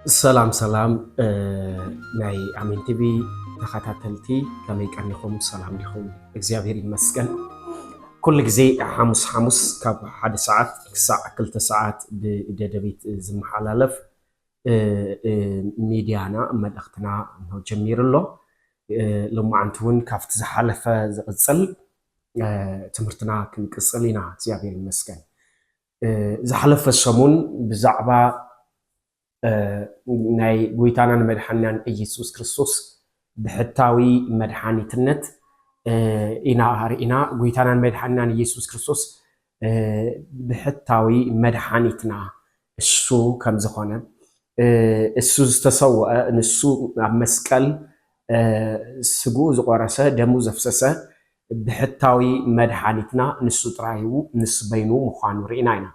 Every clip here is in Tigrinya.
سلام ناي أمين تبي تخاتلتي كما يكنيكم سلام لكم إخزابير المسكن كل جزء حمص كاب حد ساعة كل ساعات بدبيت زم حلالف ميديانا مدختنا إنه جميل الله لما عنتون كافت زحلف زقصل تمرتنا كنقصلينا إخزابير المسكن زحلف الشمون بزعبة ناي غويتانا مدحنان إيسوس كريستوس بحتاوي مدحانيتنت إنا غويتانا مدحنان إيسوس كريستوس بحتاوي مدحانيتنا السو كم زخانة السو استسوى نسو مسكال سجو زقارسة دمو زفسسة بحتاوي مدحانيتنا نسو ترايو نسبينو مخانو ريناينا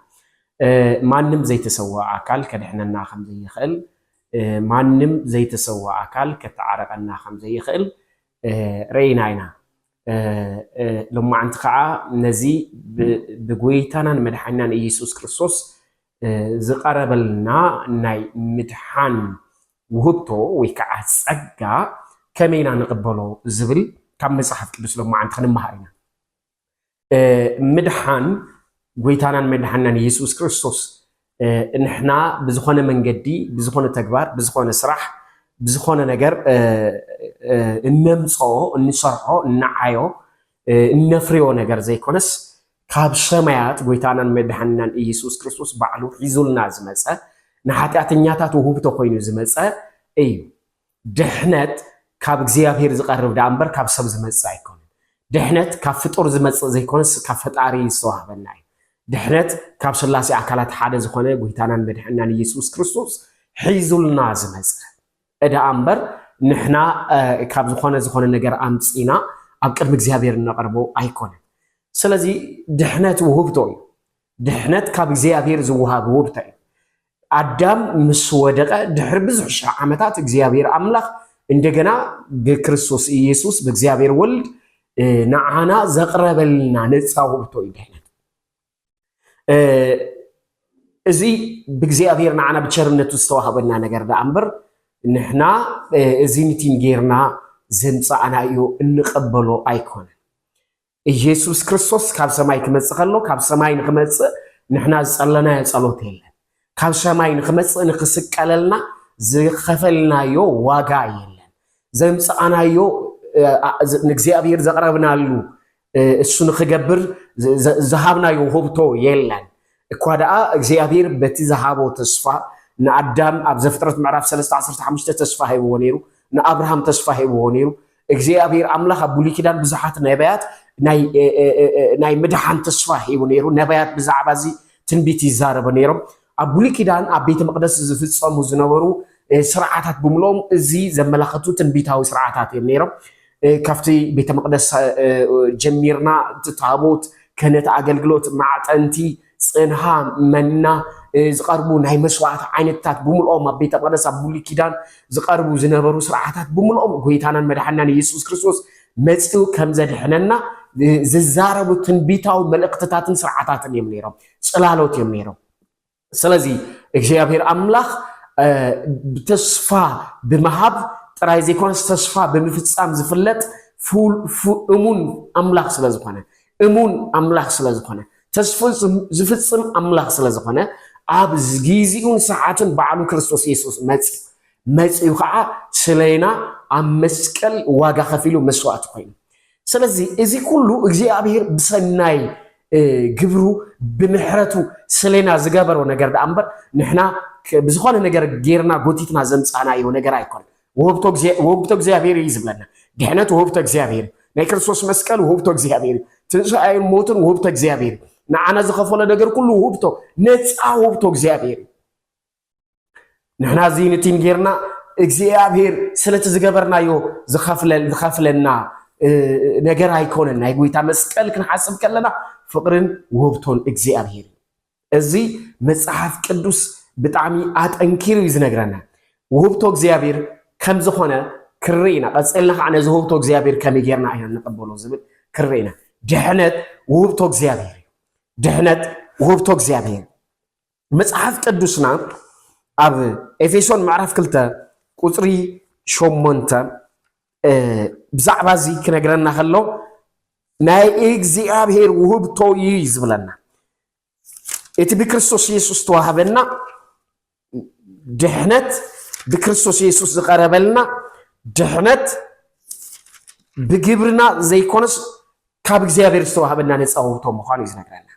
مانم زي تسوى أكل كدحنا ناخم زي خل مانم زي تسوى أكل كتعرق الناخم زي خل ريناينا لما عند خاء نزي بقويتنا مدحنا إيسوس كريستوس زقرب لنا ناي مدحان وهبتو ويكعس أجا كمينا نقبله زبل كم مصحف بس لما عند خن مهارنا مدحان غويتانا مدحنا يسوع كريستوس نحنا بزخونه منجدي بزخونه تكبار بزخونه سرح بزخونه نجر نمصو نشرحو نعايو نفريو نجر زي كونس كاب سمايات غويتانا مدحنا يسوع كريستوس بعلو حيزولنا زمصه نحاتياتنياتات وهبتو كوينو زمصه ايو دحنت كاب እግዚአብሔር ዝቀርብ ዳምበር ካብ ሰብ ዝመጽ አይኮን دحنت كاب فطور زمص زي كونس كاب فطاري يسوهبنا دحنت كاب سلاسي أكلات حدا زخانة بويتانا مدحنا يسوع كريستوس حيزولنا زمزة إذا أمبر نحنا كاب زخانة نجار أمسينا أبكر مجزيابير نقربو أيقونة سلازي دحنت وهبتوي دحنت كاب زيابير زوهاب وهبتاي أدم مسودقة دحر بزحش عمتات زيابير أملاخ إندجنا بكريستوس يسوع بزيابير ولد نعنا زقربلنا نتصاو وهبتوي دحنت إزي بجزيابير معنا بتشرنت استوهبنا نجار دامبر نحنا إزي نتين غيرنا زنص أنا يو نقبله أيكون يسوع كريستوس كاب سماي كمص خلو كاب سماي نخمص نحنا صلنا صلوت يله كاب سماي نخمص نخسقللنا زخفلنا يو واغا يله زنص أنا يو نجزيابير زقربنا له السون خجبر زهابنا يوهبتو يلان كوادا እግዚአብሔር በቲ ዘሃቦ ተስፋ ንአዳም ኣብ ዘፍጥረት ምዕራፍ 3:15 ተስፋ ሂቦ ነይሩ ንአብርሃም ተስፋ ሂቦ ነይሩ እግዚአብሔር አምላኽ ኣብ ብሉይ ኪዳን ብዙሓት ነቢያት ናይ ምድሓን ተስፋ ሂቦ ነይሩ ነቢያት ብዛዕባ እዚ ትንቢት ይዛረቡ ነይሮም ኣብ ብሉይ ኪዳን ኣብ ቤተ መቅደስ ዝፍጸሙ ዝነበሩ ስርዓታት ብምሎም እዚ ዘመላኽቱ ትንቢታዊ ስርዓታት እዮም ነይሮም كفتي بيت مقدس جميرنا تتابوت كانت أجلجلوت مع تنتي صنها منا زقربو نهاي مسوعات عينتات بملؤم بيت مقدس أبولي كيدان زقربو زنبرو سرعات بملؤم قويتانا مدحنا يسوع كريستوس مسؤ كم زاد حننا ززاربو تنبيتاو ملقتات سرعات يمنيرو سلالوت يمنيرو سلازي إخيابير أملاخ بتصفى بمهاب ترى إذا كان استشفاء بمفتصام زفلت فول أمون أملاخ سلازقنا أمون أملاخ سلازقنا تشفل زفتصم أملاخ سلازقنا عب زجيزيون ساعات بعلو كريستوس يسوع مات يقع سلينا عم مسكل واجا خفيلو مسوات قين سلازي إذا كله إجزاء أبير بسناي جبرو بمحرته سلينا زجبر ونجار أمبر نحنا بزخان نجار جيرنا قوتيتنا زمس أنا يونجار أيكون وهبتو እግዚአብሔር ይዝብለና ደህነት ወህብቶ እግዚአብሔር ናይ ክርስቶስ መስቀል ወህብቶ እግዚአብሔር ትንሣኤ ሞትን ወህብቶ እግዚአብሔር ንዓና ዝኸፈለ ነገር ኩሉ ወህብቶ ነፃ ወህብቶ እግዚአብሔር ንሕና ዚንቲን ጌርና እግዚአብሔር ስለተ ዝገበርናዮ ዝኸፍለና ነገር ኣይኮነን ናይ ጎይታ መስቀል ክንሓስብ ከለና ፍቅርን ወህብቶን እግዚአብሔር እዚ መጽሐፍ ቅዱስ ብጣዕሚ አጠንኪሩ ይዝነግረና ወህብቶ እግዚአብሔር كم زخونة كرينا قصلنا عن زهوبتو እግዚአብሔር كم يجرنا إحنا نقبله زبل كرينا دهنت وهوبتو እግዚአብሔር دهنت وهوبتو እግዚአብሔር مصحف ቅዱስنا ኣብ ኤፌሶን ምዕራፍ 2 ቁጽሪ 8 ብዛዕባ እዚ ክነግረና ከሎ ናይ እግዚአብሔር ውህብቶ እዩ ዝብለና እቲ ብክርስቶስ ኢየሱስ ተዋህበና ድሕነት ብክርስቶስ ኢየሱስ ዝቀረበልና ድሕነት ብግብርና ዘይኮነስ ካብ እግዚአብሔር ዝተዋህበና ነፃ ውህብቶ ምዃኑ ይዝነግረና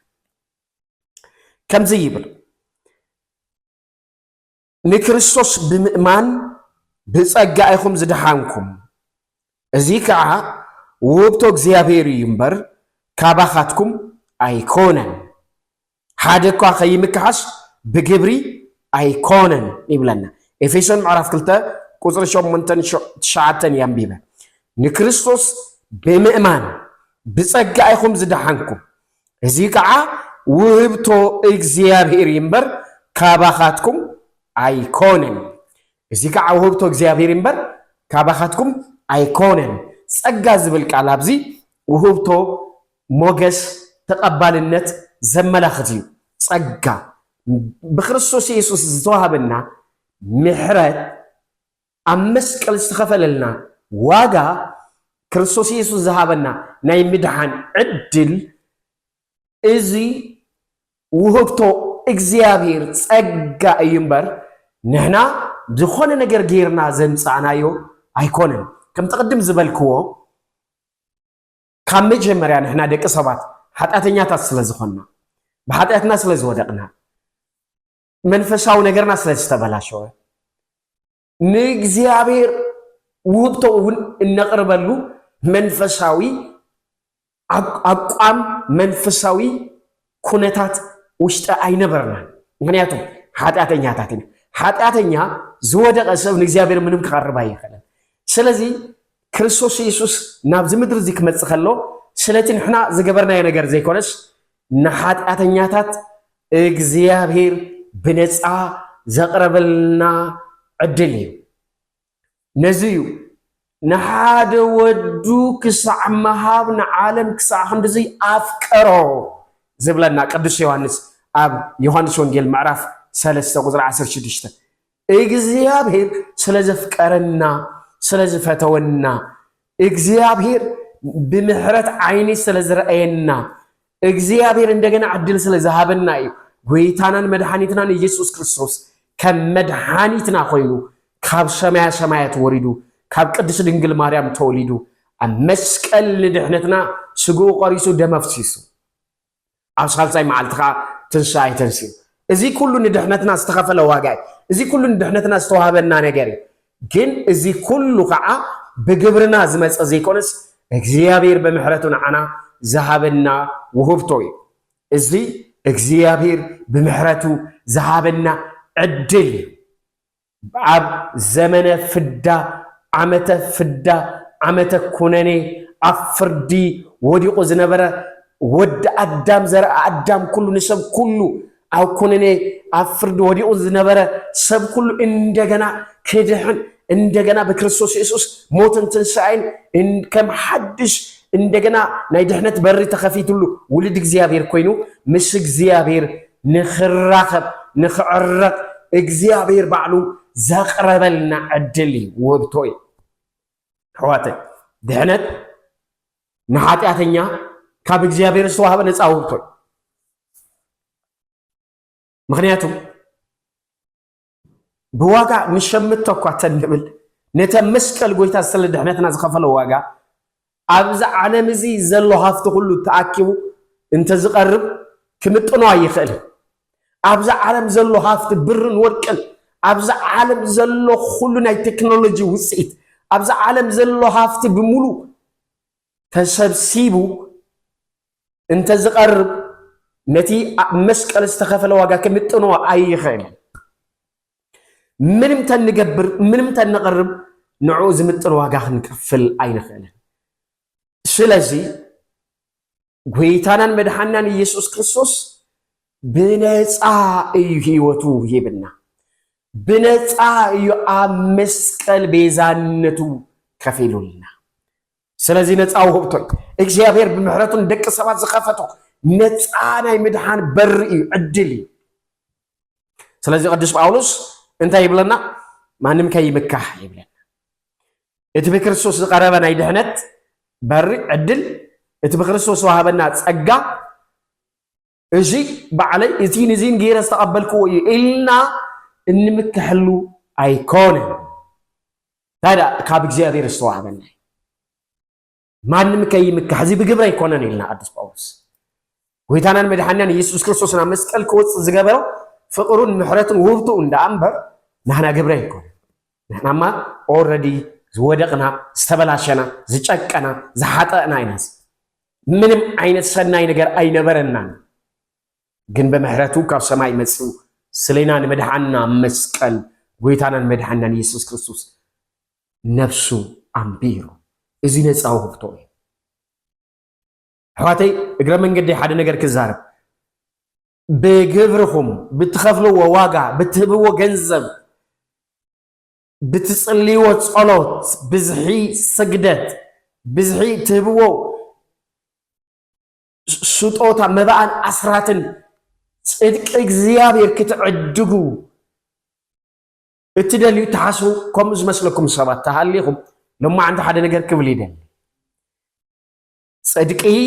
ከምዚ ይብል ንክርስቶስ ብምእማን ብጸጋ ኢኹም ዝድሓንኩም እዚ ከዓ ውህብቶ እግዚአብሔር እዩ እምበር ካባኻትኩም ኣይኮነን ሓደ እኳ ከይምክሓስ ብግብሪ ኣይኮነን ይብለና ኤፌሶን ምዕራፍ 2 ቁጽሪ 8-9 ያንቢበ ንክርስቶስ ብምእማን ብጸጋ ኢኹም ዝድሓንኩም እዚ ከዓ ውህብቶ እግዚአብሔር እዩ እምበር ካባኻትኩም ኣይኮነን እዚ ከዓ ውህብቶ እግዚአብሔር እምበር ካባኻትኩም ኣይኮነን ጸጋ ዝብል ቃል ኣብዚ ውህብቶ ሞገስ ተቀባልነት ዘመላኽት እዩ ጸጋ ብክርስቶስ ኢየሱስ ዝተዋሃበና ምሕረት ኣብ መስቀል ዝተኸፈለልና ዋጋ ክርስቶስ ኢየሱስ ዝሃበና ናይ ምድሓን ዕድል እዚ ውህብቶ እግዚአብሔር ጸጋ እዩ እምበር ንሕና ዝኾነ ነገር ጌርና ዘምፃእናዮ ኣይኮነን ከም ተቀድም ዝበልክዎ ካብ መጀመርያ ንሕና ደቂ ሰባት ሓጢአተኛታት ስለ ዝኾንና ብሓጢአትና ስለ ዝወደቕና መንፈሳዊ ነገርና ስለ ዝተበላሸወ ንእግዚአብሔር ውህብቶ እውን እነቕርበሉ መንፈሳዊ አቋም መንፈሳዊ ኩነታት ውሽጠ ኣይነበርናን ምክንያቱም ሓጢአተኛታት ኢና ሓጢአተኛ ዝወደቐ ሰብ ንእግዚአብሔር ምንም ክቐርብ ኣይኽእልን ስለዚ ክርስቶስ ኢየሱስ ናብ ምድሪ እዚ ክመጽእ ከሎ ስለቲ ንሕና ዝገበርናዮ ነገር ዘይኮነስ ንሓጢአተኛታት እግዚአብሔር ብነፃ ዘቕረበልና ዕድል እዩ ነዚ እዩ ንሓደ ወዱ ክሳዕ መሃብ ንዓለም ክሳዕ ክንድዚ ኣፍቀሮ ዝብለና ቅዱስ ዮሐንስ ኣብ ዮሐንስ ወንጌል ምዕራፍ 3 ቁጽሪ 16 እግዚአብሔር ስለ ዘፍቀረና ስለ ዝፈተወና እግዚአብሔር ብምሕረት ዓይኒ ስለ ዝረአየና እግዚአብሔር እንደገና ዕድል ስለ ዝሃበና እዩ ጎይታናን መድኃኒትናን ኢየሱስ ክርስቶስ ከም መድኃኒትና ኮይኑ ካብ ሰማያ ሰማያት ወሪዱ ካብ ቅድስት ድንግል ማርያም ተወሊዱ ኣብ መስቀል ንድሕነትና ስጉኡ ቆሪሱ ደም ኣፍሲሱ ኣብ ሳልሳይ መዓልቲ ከዓ ትንሣኤ ተንሲኡ እዚ ኩሉ ንድሕነትና ዝተኸፈለ ዋጋ እዚ ኩሉ ንድሕነትና ዝተዋሃበና ነገር እዩ ግን እዚ ኩሉ ከዓ ብግብርና ዝመፀ ዘይኮነስ እግዚአብሔር ብምሕረቱ ንዓና ዝሃበና ውህብቶ እዩ እዚ እግዚአብሔር ብምሕረቱ ዝሃበና ዕድል ኣብ ዘመነ ፍዳ ዓመተ ኩነኔ ኣብ ፍርዲ ወዲቑ ዝነበረ ወዲ ኣዳም ዘርአ ኣዳም ኩሉ ንሰብ ኩሉ ኣብ ኩነኔ ኣብ ፍርዲ ወዲቑ ዝነበረ ሰብ ኩሉ እንደገና ክድሕን እንደገና በክርስቶስ ኢየሱስ ሞትን ትንሣኤን ከም ሓድሽ እንደገና ናይ ድሕነት በሪ ተኸፊትሉ ውልድ እግዚአብሔር ኮይኑ ምስ እግዚአብሔር ንኽራኸብ ንኽዕረቕ እግዚአብሔር ባዕሉ ዘቕረበልና ዕድል እዩ ውህብቶ እዩ ሕዋተይ ድሕነት ንሓጢአተኛ ካብ እግዚአብሔር ዝተዋሃበ ነፃ ውህብቶ እዩ ምክንያቱም ብዋጋ ንሸምቶ እኳ ተንብል ነተ መስቀል ጎይታ ስለ ድሕነትና ዝኸፈለ ዋጋ ኣብዚ ዓለም እዚ ዘሎ ሃፍቲ ኩሉ ተኣኪቡ እንተዝቐርብ ክምጥኖ ኣይኽእልን ኣብዚ ዓለም ዘሎ ሃፍቲ ብርን ወርቅን ኣብዚ ዓለም ዘሎ ኩሉ ናይ ቴክኖሎጂ ውፅኢት ኣብዚ ዓለም ዘሎ ሃፍቲ ብምሉ ተሰብሲቡ እንተዝቐርብ ነቲ መስቀል ዝተኸፈለ ዋጋ ክምጥኖ ኣይኽእልን ምንም ተንገብር ምንም ተንቐርብ ንዑ ዝምጥን ዋጋ ክንከፍል ኣይንኽእልን ስለዚ ጎይታናን መድኃናን ኢየሱስ ክርስቶስ ብነፃ እዩ ህይወቱ ሂብና ብነፃ እዩ ኣብ መስቀል ቤዛነቱ ከፊሉልና ስለዚ ነፃ ውህብቶ እግዚአብሔር ብምሕረቱን ደቂ ሰባት ዝኸፈቶ ነፃ ናይ ምድሓን በሪ እዩ ዕድል እዩ ስለዚ ቅዱስ ጳውሎስ انت يبلنا ما نمكي مكح يبلنا اتبي كريستوس قربنا يدهنت بر عدل اتبي كريستوس وهبنا ጸጋ اجي بعلي ازين غير استقبلكو إلنا انمكحلو ايكون هذا كاب እግዚአብሔር استوهبنا ما نمكي مكح زي بجبر يكونن إلنا قدس باولس ويتانان مدحنان ኢየሱስ ክርስቶስና መስቀል ከወጽ ዝገበረው ፍቅሩን ምሕረቱን ውብቱ እንደ አንበር ናህና ግብረ ይኮን ናህናማ ኦሬዲ ዝወደቅና ዝተበላሸና ዝጨቀና ዝሓጠና አይናስ ምንም አይነት ሰናይ ነገር አይነበረና ግን በምህረቱ ካብ ሰማይ መጽኡ ስለናን መድኃና መስቀል ወይታናን መድኃናን ኢየሱስ ክርስቶስ ነፍሱ አንቢሩ እዚ ነፃው ህብቶ حواتي اقرا من قد حدا نقر كزارب بقبرهم بتخفلوا وواقع بتهبوا جنزب بتصليوا تصلوت بزحي سجدت بزحي تهبوا شطوتا مبعن أسراتن صدق እግዚአብሔር ክትዕድጉ እትደልዩ ተሐስቡ ከም ዝመስለኩም ሰባት ተሃሊኹም ለማ አንተ ሓደ ነገር ክብል ይደል صدقي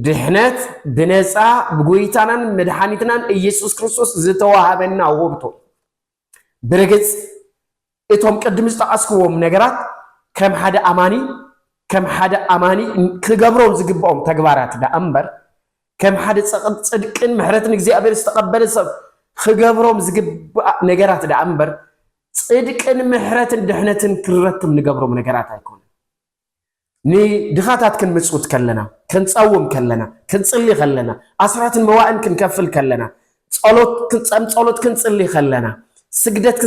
دهنت بنسا بغويتانان مدحانيتنان ኢየሱስ ክርስቶስ ዝተዋሃበና ወብቶ برغص እቶም ቅድም ዝተአስክዎም ነገራት ከም ሓደ አማኒ ክገብሮም ዝግባኦም ተግባራት ዳአምበር ከም ሓደ ጽድቅን ምሕረትን እግዚአብሔር ዝተቀበለ ሰብ ክገብሮም ዝግባ ነገራት ዳአምበር ጽድቅን ምሕረትን ድህነትን ክረትም ንገብሮም ነገራት አይኮን ني دخاتات كن مسعود كلنا كن تصوم كلنا كن تصلي خلنا أسرات الموائن كن كفل كلنا صلوت كن تصلي خلنا سجدت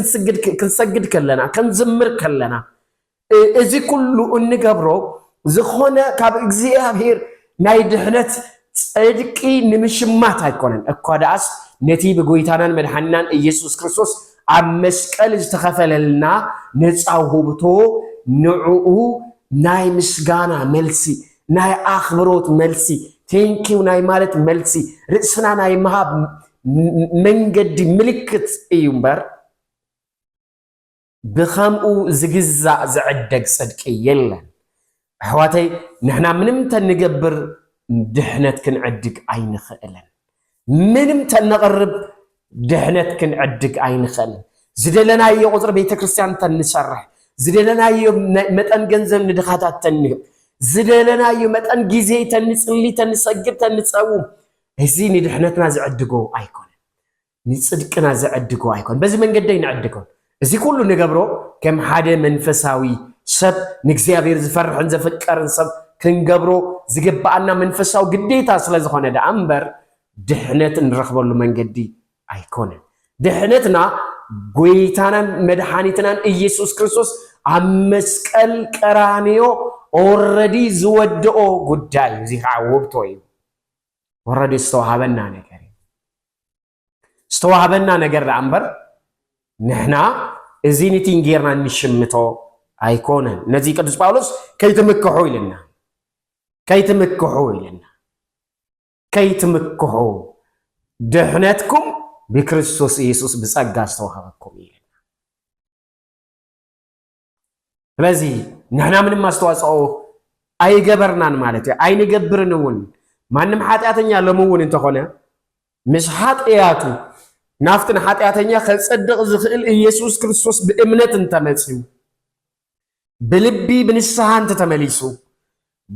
كن سجد كلنا كن زمر كلنا إذا كله النجبرو زخونة كاب እግዚአብሔር ناي دحنت صدقي نمشمات هيكونن أقاداس نتي بغويتانان مدحنان ኢየሱስ ክርስቶስ ኣብ መስቀል ዝተኸፈለልና ነፃው ህብቶ ንዑኡ ناي مسغانا ملسي ناي اخبروت ملسي ثانكيو ناي مالت ملسي رسنا ناي مهاب منجد ملكت ايومبر بخامو زغزا زعدق صدق يلن احواتي نحنا منم تنقبر دحنت كنعدق عين خلن منم تنقرب دحنت كنعدق عين خلن زدلنا يقدر بيت كريستيان تنسرح زدلنا يوم متن جنزم ندخاتات تنه زدلنا يوم متن جزء تنصلي تنسجر تنصوم هزين دحنتنا زعدقو ايكون نصدقنا زعدقو ايكون بس من قد ينعدقون زي كله نقبرو كم حدا منفساوي سب نግዚአብሔር ዝፈርሕን ዘፈቀርን ሰብ ክንገብሮ ዝግባአና መንፈሳው ግዴታ ስለዝኾነ ዳአምበር ድሕነት እንረኽበሉ መንገዲ አይኮን ድሕነትና ጎይታናን መድኃኒትናን ኢየሱስ ክርስቶስ አመስቀል ቀራንዮ ኦሬዲ ዝወድኦ ጉዳይ እዚ ዓወብቶ እዩ ኦሬዲ ዝተዋሃበና ነገር ዳአምበር ንሕና እዚ ኒቲንጌርና ንሽምቶ አይኮነን ነዚ ቅዱስ ጳውሎስ ከይትምክሑ ድሕነትኩም بكريستوس ኢየሱስ بጸጋ ዝተዋሃበኩም ይልና ስለዚህ ንሕና ምንም አስተዋጽኦ አይገበርናን ማለት አይንገብርንውን ማንም ኃጢአተኛ ለመውን እንተኾነ ምስ ኃጢአቱ ናፍትን ኃጢአተኛ ከጸድቅ ዝኽእል ኢየሱስ ክርስቶስ በእምነት እንተመጽኡ በልቢ በንስሐን ተመሊሱ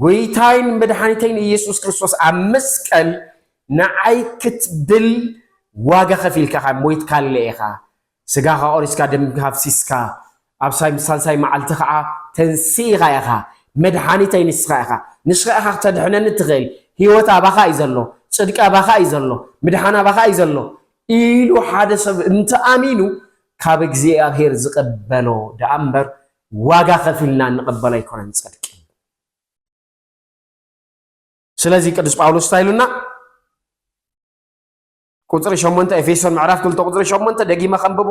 ጎይታይን መድኃኒቴን ኢየሱስ ክርስቶስ አመስቀል ንዓይ ክትብል واجا خفيل كخام مويت كالليخا سجاها أوريسكا دم هافسيسكا أبساي مسالساي معلتخا تنسيغا يخا مدحاني تاي نسخا تدحنا نتغيل هيوتا باخا يزلو صدقا باخا يزلو مدحانا باخا يزلو إلو حادث انت آمينو كاب እግዚአብሔር ዝቀበሎ ዳአምበር ዋጋ خفيلنا نقبل يكون صدق ስለዚህ ቅዱስ ጳውሎስ ታይሉና ቁጥር 8 ኤፌሶን ምዕራፍ 2 ቁጥር 8 ደጊማ ከንብቦ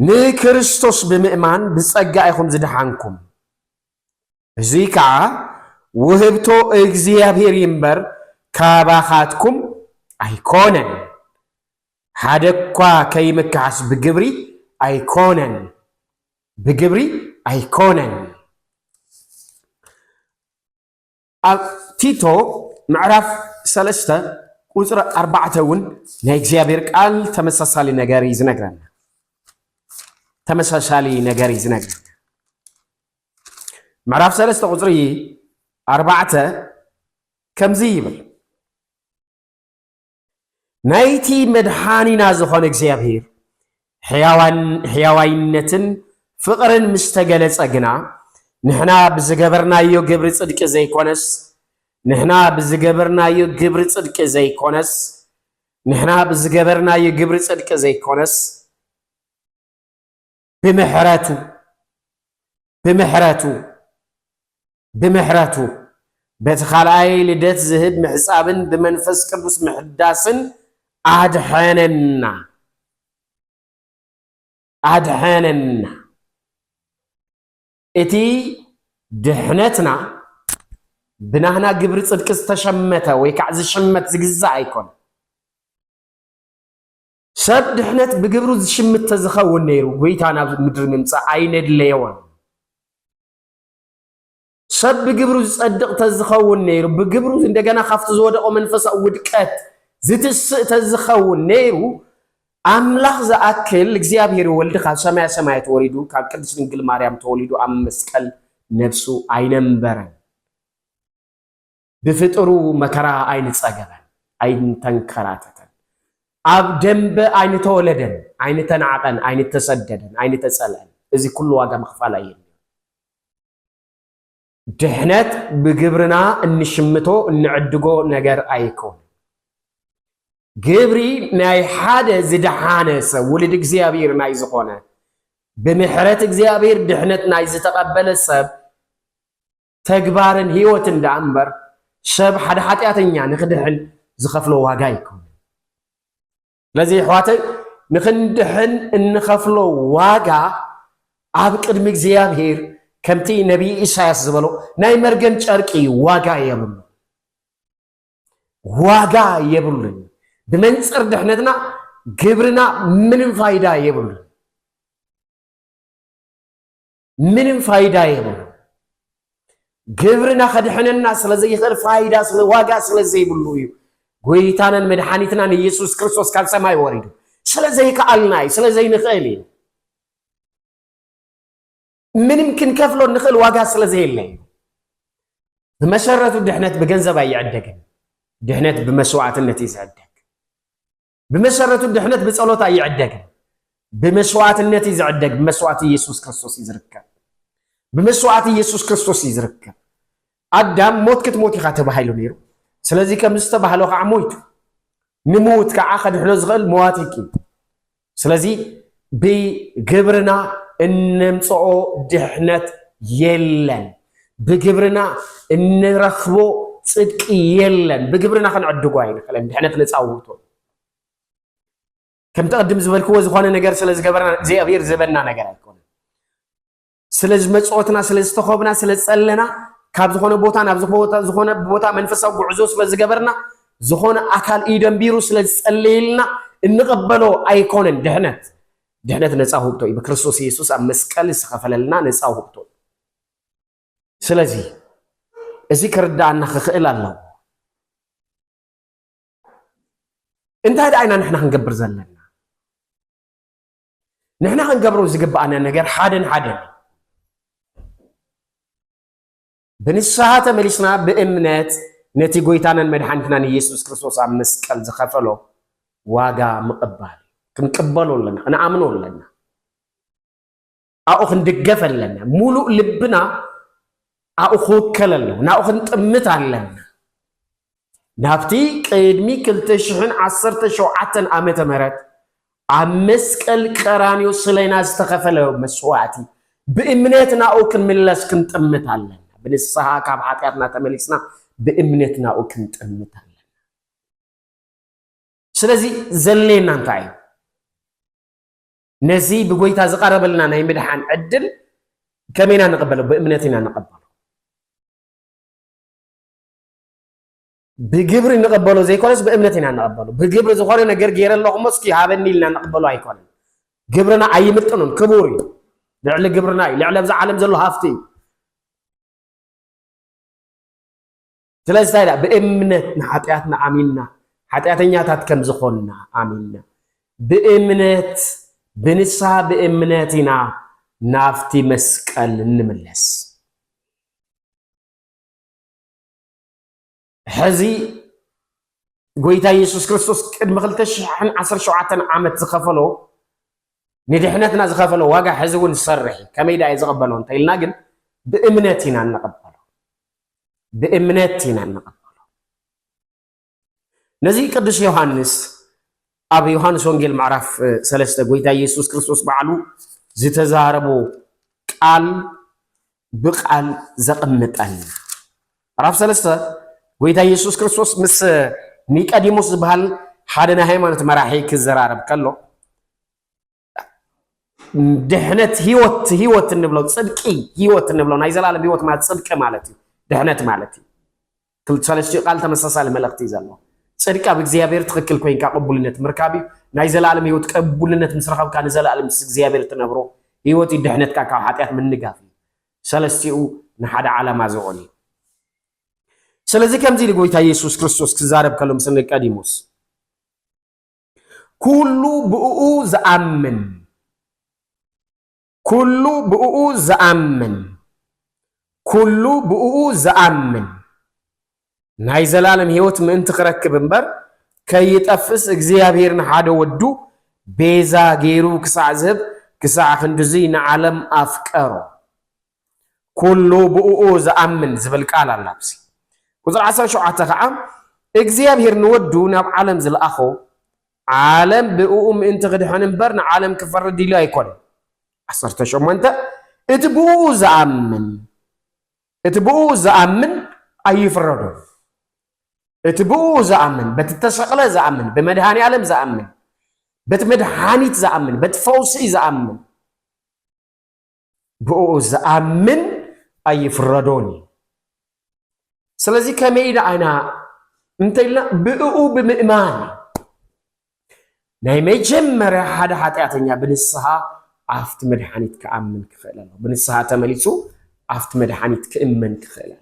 ንክርስቶስ ብምእማን ብጸጋ ይኹም ዝድሓንኩም እዚ ከዓ ውህብቶ እግዚአብሔር ይምበር ካባኻትኩም አይኮነን ሓደ أكوا كي مكعس بجبري أيكونن بجبري أيكونن تيتو معرف سلسته قصر 4 ون نيجزيابير قال تمسسالي نغاري يزنغرن تمسسالي نغاري يزنغرن معرف سلسته قصري 4 كمزي يبل نايتي مدحانينا زخون اغزيابير حيوانينتن فقرن مستغلص اغنا نحنا بزغبرنايو ግብር ጽድቅ ዘይኮነስ نحنا بزغبرنايو ግብር ጽድቅ ዘይኮነስ نحنا بزغبرنايو ግብር ጽድቅ ዘይኮነስ بمحرته بتخالعي لدت زهد محسابن بمنفس قدوس محداسن أدحننا إتي دحنتنا بناهنا قبر صدق استشمته ويكعز الشمت زقزا يكون سب دحنت بقبرو الشمت تزخون نيرو ويتانا مدر ممسا عين الليوان سب بقبرو صدق تزخون نيرو بقبرو عندنا خفت زود او منفس ودكات زتس تزخون نيرو أملاح زأكل እግዚአብሔር ወልድ ከሰማይ ሰማያት ወሪዱ ከቅድስት ድንግል ማርያም ተወሊዱ አመስቀል ነፍሱ አይነምበረን በፍጥሩ መከራ አይን ጸገበን አይን ተንከራተተን አብ ደንበ አይን ተወለደን አይን ተናቀን አይን ተሰደደን አይን ተጸለን እዚ ኩሉ ዋጋ መክፈል አይደለም ድህነት በግብርና እንሽምቶ እንዕድጎ ነገር አይኮን جبري ناي حدا زدحانس ولد እግዚአብሔር ناي زخونه بمحرت እግዚአብሔር دحنت ناي زتقبل السب تغبارن هيوت اندامبر شب حدا حاتياتኛ نخدحن زخفلو واغا يكون لذي حواتي نخندحن نخفلو واغا اب قدم እግዚአብሔር كمتي نبي إسحاق زبلو ناي مرغن چرقي واغا يبلو بمنصر دحنتنا جبرنا من فايدة يبل من فايدة يبل جبرنا خدحنا الناس لزي خير فايدة سل واقع سل زي بلوي قويتانا المدحانيتنا يسوع كريستوس كان سماي وريد سل زي كألناي سل زي نخيلين من يمكن كفلو نخيل واقع سل زي اللي بمشرة الدحنت بجنزب يعدك دحنت بمسوعة النتيجة عدك بمسرته الدحنت بصلوتا يعدق بمسوعات النتي يعدق بمسوعات يسوع كريستوس يزركب بمسوعات يسوع كريستوس يزركب ادم موت كتموت يخاطب حيلو نيرو سلازي كمستبحلو قعمويت نموت كعاخد حلو زغل مواتيكي سلازي بجبرنا انمصو دحنت يلن بجبرنا انرخبو صدق يلن بجبرنا خنعدقو عين خلينا دحنت نصاوتو كم تقدم زبالكو زخونه ነገር ስለዚ ገበርና እግዚአብሔር ዘበና ነገር አይኮን ስለዚ መጽኦትና ስለዚ ተخوبنا ስለዚ ጸለና ካብ ዝኮነ ቦታ ናብ ዝኮነ ቦታ መንፈሳዊ ጉዕዞ ስለዚ ገበርና ዝኮነ አካል ኢደምቢሩ ስለዚ ጸለይልና እንቀበሎ አይኮንን ድህነት ነፃ ሆብቶ በክርስቶስ ኢየሱስ አመስቀል ስኸፈለልና ነፃ ሆብቶ ስለዚ እዚ ከርዳና ክኽእል አለው እንታይ ዳይና ንሕና ክንገብር ዘለና نحنا هنقبرو زقبأنا نجار حادن بنساها تمليسنا بإمنات نتي قويتانا المدحانتنا يسوع كريستوس مسكال زخفلو واقع مقبال كنقبلو لنا أنا آمنو لنا أخن دقفل لنا مولو لبنا أخو كللو أخن تمتع لنا نافتي قيدمي كلتشحن 17 عامة مرات عمسكل كرانيو سلينا استخفله مسواتي بإمنتنا أو كن ملس كنت أمت علنا بنسها كاب حاتياتنا تمليسنا بإمنتنا أو كنت أمت علنا سلازي زلينا نتاعي نزي بقويتا زقرب لنا نيمدحان عدل كمينا نقبله بإمنتنا نقبله بجبر نقبله زي كونس بأمنتنا نقبله بجبر زخاري نجر جير الله مسكي هابني لنا نقبله أي كون جبرنا أي متنون كبوري لعل جبرنا لعل بزع عالم زلوا هافتي ثلاث سايلة بأمنتنا حتياتنا عملنا حتياتنا تتكم زخوننا عملنا بأمنت بنسها بأمنتنا نافتي مسكال نملس حزي قويتا يسوس كريستوس قدم 2010 عامت زخفلو ندحنتنا زخفلو واقع حزي ونصرحي كما يدا يزقبلو انت إلنا قل بإمنتنا نقبلو بإمنتنا نقبلو نزي قدس يوحنس أبي يوحنس ونجيل معرف سلسة قويتا يسوس كريستوس بعلو زي تزاربو قال بقال زقمتان عرف سلسة ويتا يسوس كريستوس مس نيقاديموس بحال حدنا هيمانت مراحي كزرارب كلو دحنت هيوت نبلو صدقي هيوت نبلو ناي زلالم هيوت مال صدق مالتي دحنت مالتي كل ثلاث قال تمسسال ملختي زالو صدقا بእግዚአብሔር ትክክል ኮይንካ ቅቡልነት ምርካቢ ናይ ዘላለም ህይወት ቅቡልነት ምስረኸብካ ንዘላለም ምስ እግዚአብሔር ትነብሮ ህይወት ይድሕነትካ ካብ ኃጢአት ምንጋፍ ሰለስቲኡ ንሓደ ዓላማ ዝቆኒ ስለዚህ ከምዚ ለጎይታ ኢየሱስ ክርስቶስ ክዛረብ ከሎም ስንቀዲሞስ ኩሉ ብኡ ዘአምን ኩሉ ብኡ ዘአምን ኩሉ ብኡ ዘአምን ናይ ዘላለም ህይወት ምእንቲ ክረክብ እምበር ከይጠፍስ እግዚአብሔርን ሓደ ወዱ ቤዛ ገይሩ ክሳዕ ዝህብ ክሳዕ ክንድዚ ንዓለም አፍቀሮ ኩሉ ብኡ ዘአምን ዝብል ቃል አላብሲ وزر 17 ከዓ እግዚአብሔር ንወዱ ናብ ዓለም ዝለኣኾ ዓለም ብኡ ምእንቲ ክድሕን እምበር ንዓለም ክፈርድ ኢሉ ኣይኮነ 18 እቲ ብኡ ዘአምን ኣይፍረዶ እቲ ብኡ ዘአምን በቲ ተሰቕለ ዘአምን በመድኃኒ ዓለም ዘአምን በቲ መድኃኒት ዘአምን በቲ ፈውሲ ዘአምን ብኡ ዘአምን ኣይፍረዶኒ ስለዚህ ከመይዳ አይና እንተይልና ብኡ ብምእማን ናይ መጀመርያ ሓደ ኃጢአተኛ ብንስሐ አፍቲ መድኃኒት ከአምን ክኽእል ኣሎ ብንስሐ ተመሊሱ አፍቲ መድኃኒት ክእመን ክኽእል ኣሎ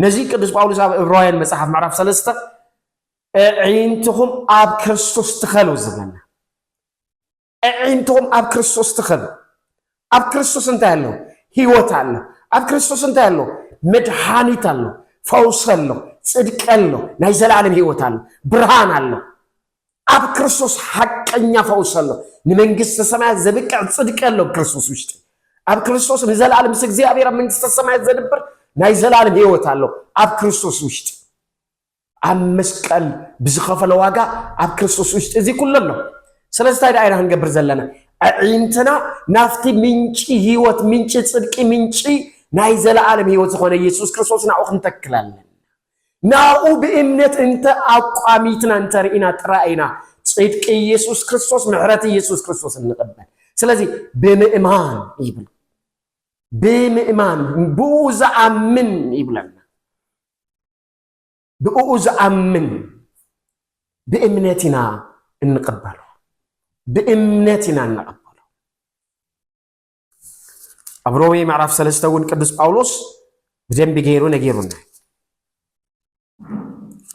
ነዚ ቅዱስ ጳውሎስ ኣብ ዕብራውያን መጽሓፍ ምዕራፍ 3 አዕይንትኩም ኣብ ክርስቶስ ትኸሉ ዝብለና አዕይንትኩም ኣብ ክርስቶስ ትኸሉ ኣብ ክርስቶስ እንታይ ኣሎ ህይወት ኣሎ ኣብ ክርስቶስ እንታይ ኣሎ መድኃኒት ኣሎ ፈውስ ኣሎ ጽድቅ ኣሎ ናይ ዘላለም ህይወት ኣሎ ብርሃን ኣሎ ኣብ ክርስቶስ ሐቀኛ ፈውስ ኣሎ ንመንግስተ ሰማያት ዘብቅዕ ጽድቅ ኣሎ ክርስቶስ ውሽጢ ኣብ ክርስቶስ ንዘላለም ምስ እግዚአብሔር መንግስተ ሰማያት ዘድብር ናይ ዘላለም ህይወት ኣሎ ኣብ ክርስቶስ ውሽጢ ኣብ መስቀል ብዝኸፈለ ዋጋ ኣብ ክርስቶስ ውሽጢ እዚ ኩሉ ኣሎ ስለዚህ ታዲያ አይና ክንገብር ዘለና አዕይንትና ናፍቲ ምንጪ ህይወት ምንጪ ጽድቅ ምንጪ ናይ ዘላለም ህይወት ዝኾነ ኢየሱስ ክርስቶስ ናኡ ክንተክላለን ናኡ ብእምነት እንተ አቋሚትና እንተርኢና ጥራኢና ጽድቅ ኢየሱስ ክርስቶስ ምሕረት ኢየሱስ ክርስቶስ እንቀበል ስለዚህ ብምእማን ይብል ብምእማን ብኡ ዘአምን ይብለና ብኡ ዘአምን بإمنتنا نقبله بإمنتنا نقبله أبروي معرف سلستون قدس باولوس بجنب غيرو نغيرونا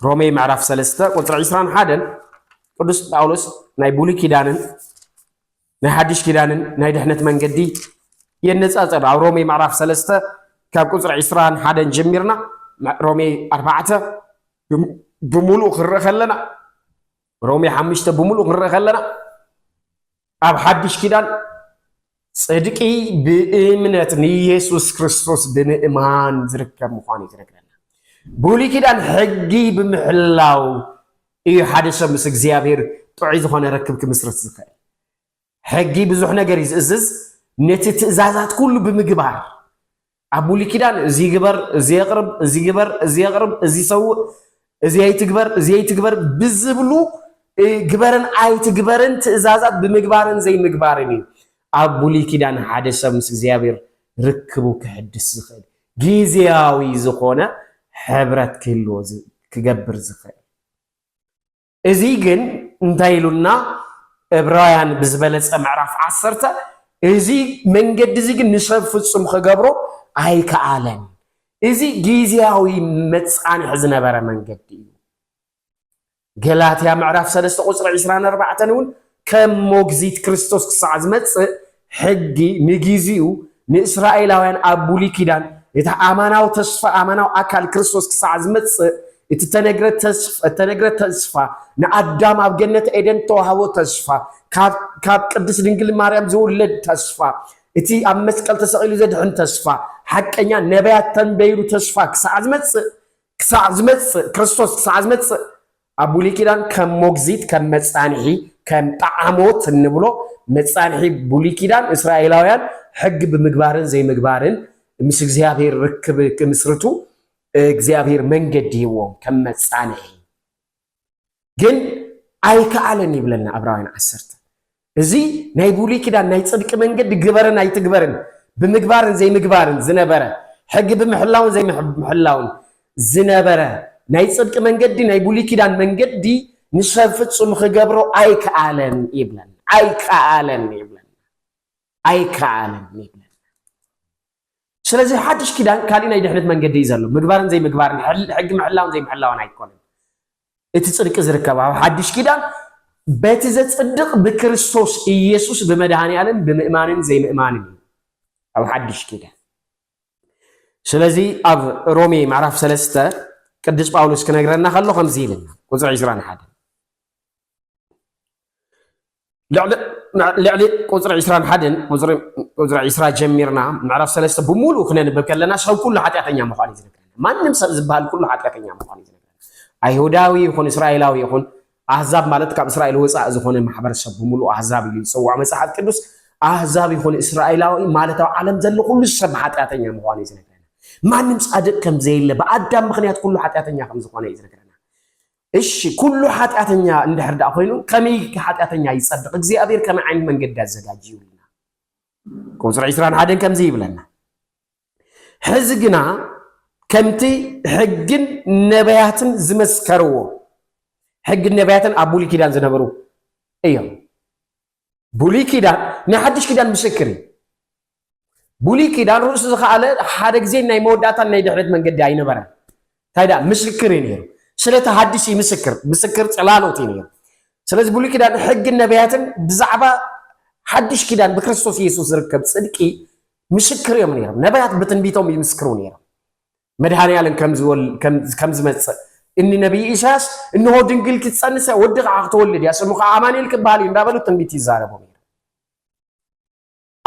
رومي معرف سلسته قطر 20 حدن قدس باولوس ناي بولي كيدانن ناي حديث كيدانن ناي دحنت منجدي ينصصر رومي معرف سلسته كاب قطر 20 حدن جميرنا رومي 4 بمولو خرخلنا رومي 5 بمولو خرخلنا اب حديث كيدان صدقي بإمنة يسوع كريستوس بإيمان زركب مخاني تركنا بولي كيدان حقي بمحلاو اي حادثه مس እግዚአብሔር طعي زخونه ركب كمسرت زخاي حقي بزح ነገር ይዝዝ ነቲ ትእዛዛት ሁሉ በመግባር አቡሊ ኪዳን እዚ ግበር እዚ ይቅርብ እዚ ግበር እዚ ይቅርብ እዚ ሰው እዚ አይትግበር ብዝብሉ ግበርን አይትግበርን ትእዛዛት በመግባርን ዘይ ምግባርን አቡሊ ኪዳን ሓደ ሰብ ምስ እግዚአብሔር ርክቡ ከሕድስ ዝኽእል ጊዜያዊ ዝኾነ ሕብረት ክህልዎ ክገብር ዝኽእል እዚ ግን እንታይሉና ዕብራውያን ብዝበለጸ ምዕራፍ 10 እዚ መንገዲ እዚ ግን ንሰብ ፍጹም ክገብሮ ኣይከኣለን እዚ ጊዜያዊ መጻንሕ ዝነበረ መንገዲ እዩ ገላትያ ምዕራፍ 3 ቁጽሪ 24 እውን ከም ሞግዚት ክርስቶስ ክሳዕ ዝመጽእ ሕጊ ንግዚኡ ንእስራኤላውያን ኣብ ብሉይ ኪዳን እቲ ኣማናዊ ተስፋ ኣማናዊ ኣካል ክርስቶስ ክሳዕ ዝመጽእ እቲ ተነግረ ተስፋ ንኣዳም ኣብ ገነት ኤደን ተዋህቦ ተስፋ ካብ ቅድስት ድንግል ማርያም ዝውለድ ተስፋ እቲ ኣብ መስቀል ተሰቂሉ ዘድሕን ተስፋ ሓቀኛ ነቢያት ተንበይሩ ተስፋ ክሳዕ ዝመጽእ ክርስቶስ ክሳዕ ዝመጽእ ኣብ ብሉይ ኪዳን ከም ሞግዚት ከም መጻንሒ ከም ጣዕሞት እንብሎ መጻንሒ ብሉይ ኪዳን እስራኤላውያን ሕጊ ብምግባርን ዘይምግባርን ምስ እግዚአብሔር ርክብ ክምስርቱ እግዚአብሔር መንገዲ ይዎም ከም መጻንሒ ግን ኣይከኣለን ይብለና ዕብራውያን 10 እዚ ናይ ብሉይ ኪዳን ናይ ጽድቂ መንገዲ ግበርን ኣይትግበርን ብምግባርን ዘይምግባርን ዝነበረ ሕጊ ብምሕላውን ዘይምሕላውን ዝነበረ ናይ ጽድቂ መንገዲ ናይ ብሉይ ኪዳን መንገዲ ንሰብ ፍጹም ክገብሮ ኣይከኣለን ይብለና ስለዚ ሓድሽ ኪዳን ካሊእ ናይ ድሕነት መንገዲ እዩ ዘሎ ምግባርን ዘይምግባርን ሕጊ ምሕላውን ዘይምሕላውን ኣይኮነን እቲ ጽድቂ ዝርከብ ኣብ ሓድሽ ኪዳን በቲ ዘጽድቕ ብክርስቶስ ኢየሱስ ብመድኃኔ ዓለም ብምእማንን ዘይምእማንን ኣብ ሓድሽ ኪዳን ስለዚ ኣብ ሮሜ ምዕራፍ 3 ቅዱስ ጳውሎስ ክነግረና ከሎ ከምዚ ኢልና ቁጽሪ 21 ልዕሊ ቁጽሪ 21 ቁጽሪ 20 ጀሚርና ምዕራፍ 3 ብሙሉ ክነንብብ ከለና ሰብ ኩሉ ኃጢአተኛ ምዃኑ እዩ ዝነግረና ማንም ሰብ ዝበሃል ኩሉ ኃጢአተኛ ምዃኑ እዩ ዝነግረና ኣይሁዳዊ ይኹን እስራኤላዊ ይኹን ኣህዛብ ማለት ካብ እስራኤል ወፃእ ዝኾነ ማሕበረሰብ ብሙሉ ኣህዛብ እዩ ይጽዋዕ መጽሓፍ ቅዱስ ኣህዛብ ይኹን እስራኤላዊ ማለት ኣብ ዓለም ዘሎ ኩሉ ሰብ ኃጢአተኛ ምዃኑ እዩ ዝነግረና ማንም ጻድቅ ከም ዘየለ በአዳም ምኽንያት ኩሉ ኃጢአተኛ ከም ዝኾነ እዩ ዝነግረና እሺ ኩሉ ኃጢአተኛ እንድሕር ዳ ኮይኑ ከመይ ኃጢአተኛ ይጸድቕ እግዚአብሔር ከመይ ዓይነት መንገዲ ኣዘጋጅዩ ይብለና ቁጽሪ 21 ከምዚ ይብለና ሕዚ ግና ከምቲ ሕግን ነቢያትን ዝመስከርዎ ሕግን ነቢያትን ኣብ ብሉይ ኪዳን ዝነበሩ እዮም ብሉይ ኪዳን ናይ ሓድሽ ኪዳን ምስክር እዩ ብሉይ ኪዳን ርእሱ ዝኸኣለ ሓደ ግዜ ናይ መወዳእታን ናይ ድሕረት መንገዲ ኣይነበረን እንታይ ዳ ምስክር እዩ ነይሩ ስለቲ ሓድሽ ምስክር ጽላሎት እዩ ነይሩ ስለዚ ብሉይ ኪዳን ሕግን ነቢያትን ብዛዕባ ሓድሽ ኪዳን ብክርስቶስ ኢየሱስ ዝርከብ ጽድቂ ምስክር እዮም ነይሮም ነቢያት ብትንቢቶም ይምስክሩ ነይሮም መድኃኔ ዓለም ከም ዝመጽእ እኒ ነቢይ ኢሳያስ እንሆ ድንግል ክትጸንሰ ወዲ ከዓ ክትወልድ እያ ስሙ ከዓ ኣማኑኤል ክበሃል እዩ እንዳበሉ ትንቢት ይዛረቡ ነይሮም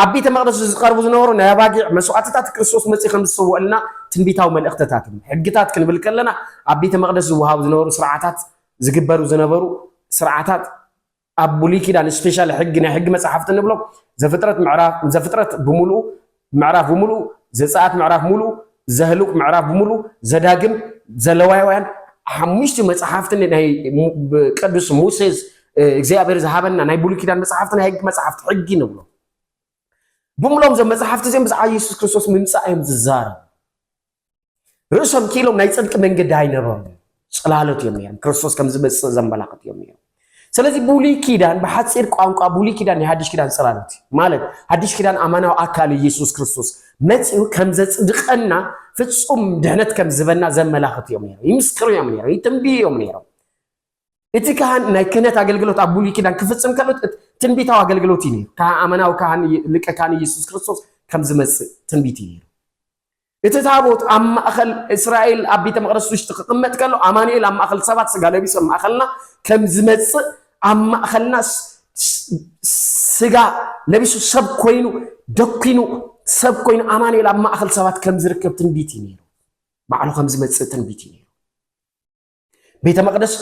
ኣብ ቤተ መቕደስ ዝቐርቡ ዝነበሩ ናይ ኣባጊዕ መስዋዕትታት ክርስቶስ መጺእ ከም ዝስውዕልና ትንቢታዊ መልእኽትታት ሕግታት ክንብል ከለና ኣብ ቤተ መቕደስ ዝወሃቡ ዝነበሩ ስርዓታት ዝግበሩ ዝነበሩ ስርዓታት ኣብ ብሉይ ኪዳን ስፔሻል ሕጊ ናይ ሕጊ መጽሓፍቲ ንብሎም ዘፍጥረት ብምሉኡ ምዕራፍ ብምሉኡ ዘጸአት ምዕራፍ ምሉኡ ዘህሉቅ ምዕራፍ ብምሉኡ ዘዳግም ዘለዋውያን ሓሙሽተ መጽሓፍቲ ናይ ቅዱስ ሙሴ እግዚአብሔር ዝሃበና ናይ ብሉይ ኪዳን መጽሓፍቲ ናይ ሕጊ መጽሓፍቲ ሕጊ ንብሎም ብምሎም ዘ መጽሓፍቲ እዚኦም ብዛዕባ ኢየሱስ ክርስቶስ ምምጻእ እዮም ዝዛረቡ ርእሶም ኪሎም ናይ ጽድቂ መንገዲ ኣይነበሩን ጽላሎት እዮም ነይሮም ክርስቶስ ከም ዝመጽእ ዘመላኽት እዮም ነይሮም ስለዚ ብሉይ ኪዳን ብሓጺር ቋንቋ ብሉይ ኪዳን ናይ ሓድሽ ኪዳን ጽላሎት ማለት ሓድሽ ኪዳን ኣማናዊ ኣካል ኢየሱስ ክርስቶስ መጺኡ ከም ዘጽድቐና ፍጹም ድሕነት ከም ዝበና ዘመላኽት እዮም ነይሮም ይምስክሩ እዮም ነይሮም ይትንብዩ እዮም ነይሮም እቲ ካህን ናይ ክህነት ኣገልግሎት ኣብ ብሉይ ኪዳን ክፍጽም ከሎ ትንቢታዊ ኣገልግሎት እዩ ነይሩ ኣማናዊ ካህን ሊቀ ካህን ኢየሱስ ክርስቶስ ከም ዝመጽእ ትንቢት እዩ ነይሩ እቲ ታቦት ኣብ ማእኸል እስራኤል ኣብ ቤተ መቕደስ ውሽጢ ክቕመጥ ከሎ ኣማኑኤል ኣብ ማእኸል ሰባት ስጋ ለቢሱ ኣብ ማእኸልና ከም ዝመጽእ ኣብ ማእኸልና ስጋ ለቢሱ ሰብ ኮይኑ ደኪኑ ሰብ ኮይኑ ኣማኑኤል ኣብ ማእኸል ሰባት ከም ዝርከብ ትንቢት እዩ ነይሩ ባዕሉ ከም ዝመጽእ ትንቢት እዩ ነይሩ ቤተ መቕደስ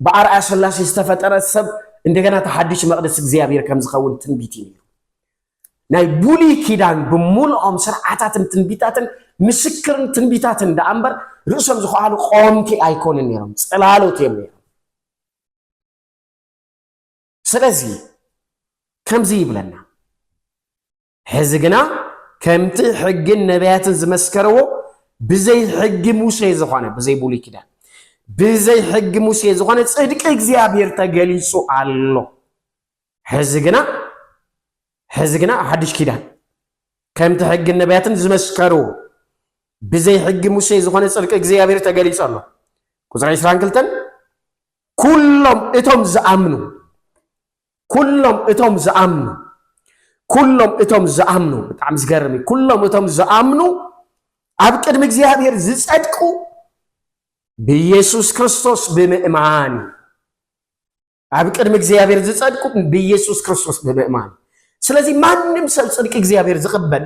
በአርአያ ሥላሴ ዝተፈጠረ ሰብ እንደገና ተሐድሽ መቅደስ እግዚአብሔር ከም ዝኸውን ትንቢት እዩ ናይ ብሉይ ኪዳን ብምልኦም ስርዓታትን ትንቢታትን ምስክርን ትንቢታትን ዳእምበር ርእሶም ዝኸኣሉ ቆምቲ ኣይኮንን ነይሮም ጽላሎት እዮም ነይሮም ስለዚ ከምዚ ይብለና ሕዚ ግና ከምቲ ሕግን ነቢያትን ዝመስከርዎ بزي حق موسى زخانة بزي بولي كده بزي حق موسى زخانة صدق እግዚአብሔር ተገልጾ አሎ حزقنا حدش كده كم تحق النبياتن زمسكرو بزي حق موسى زخانة صدق እግዚአብሔር ተገልጾ አሎ ቁጥር 20 ክልተን كلهم اتم زامنو بتعم زغرمي كلهم اتم زامنو اب قدم እግዚአብሔር ዝጸድቁ በኢየሱስ ክርስቶስ በመእማን اب قدم እግዚአብሔር ዝጸድቁ በኢየሱስ ክርስቶስ በመእማን ስለዚህ ማንንም ሰው ጽድቅ እግዚአብሔር ዝቀበል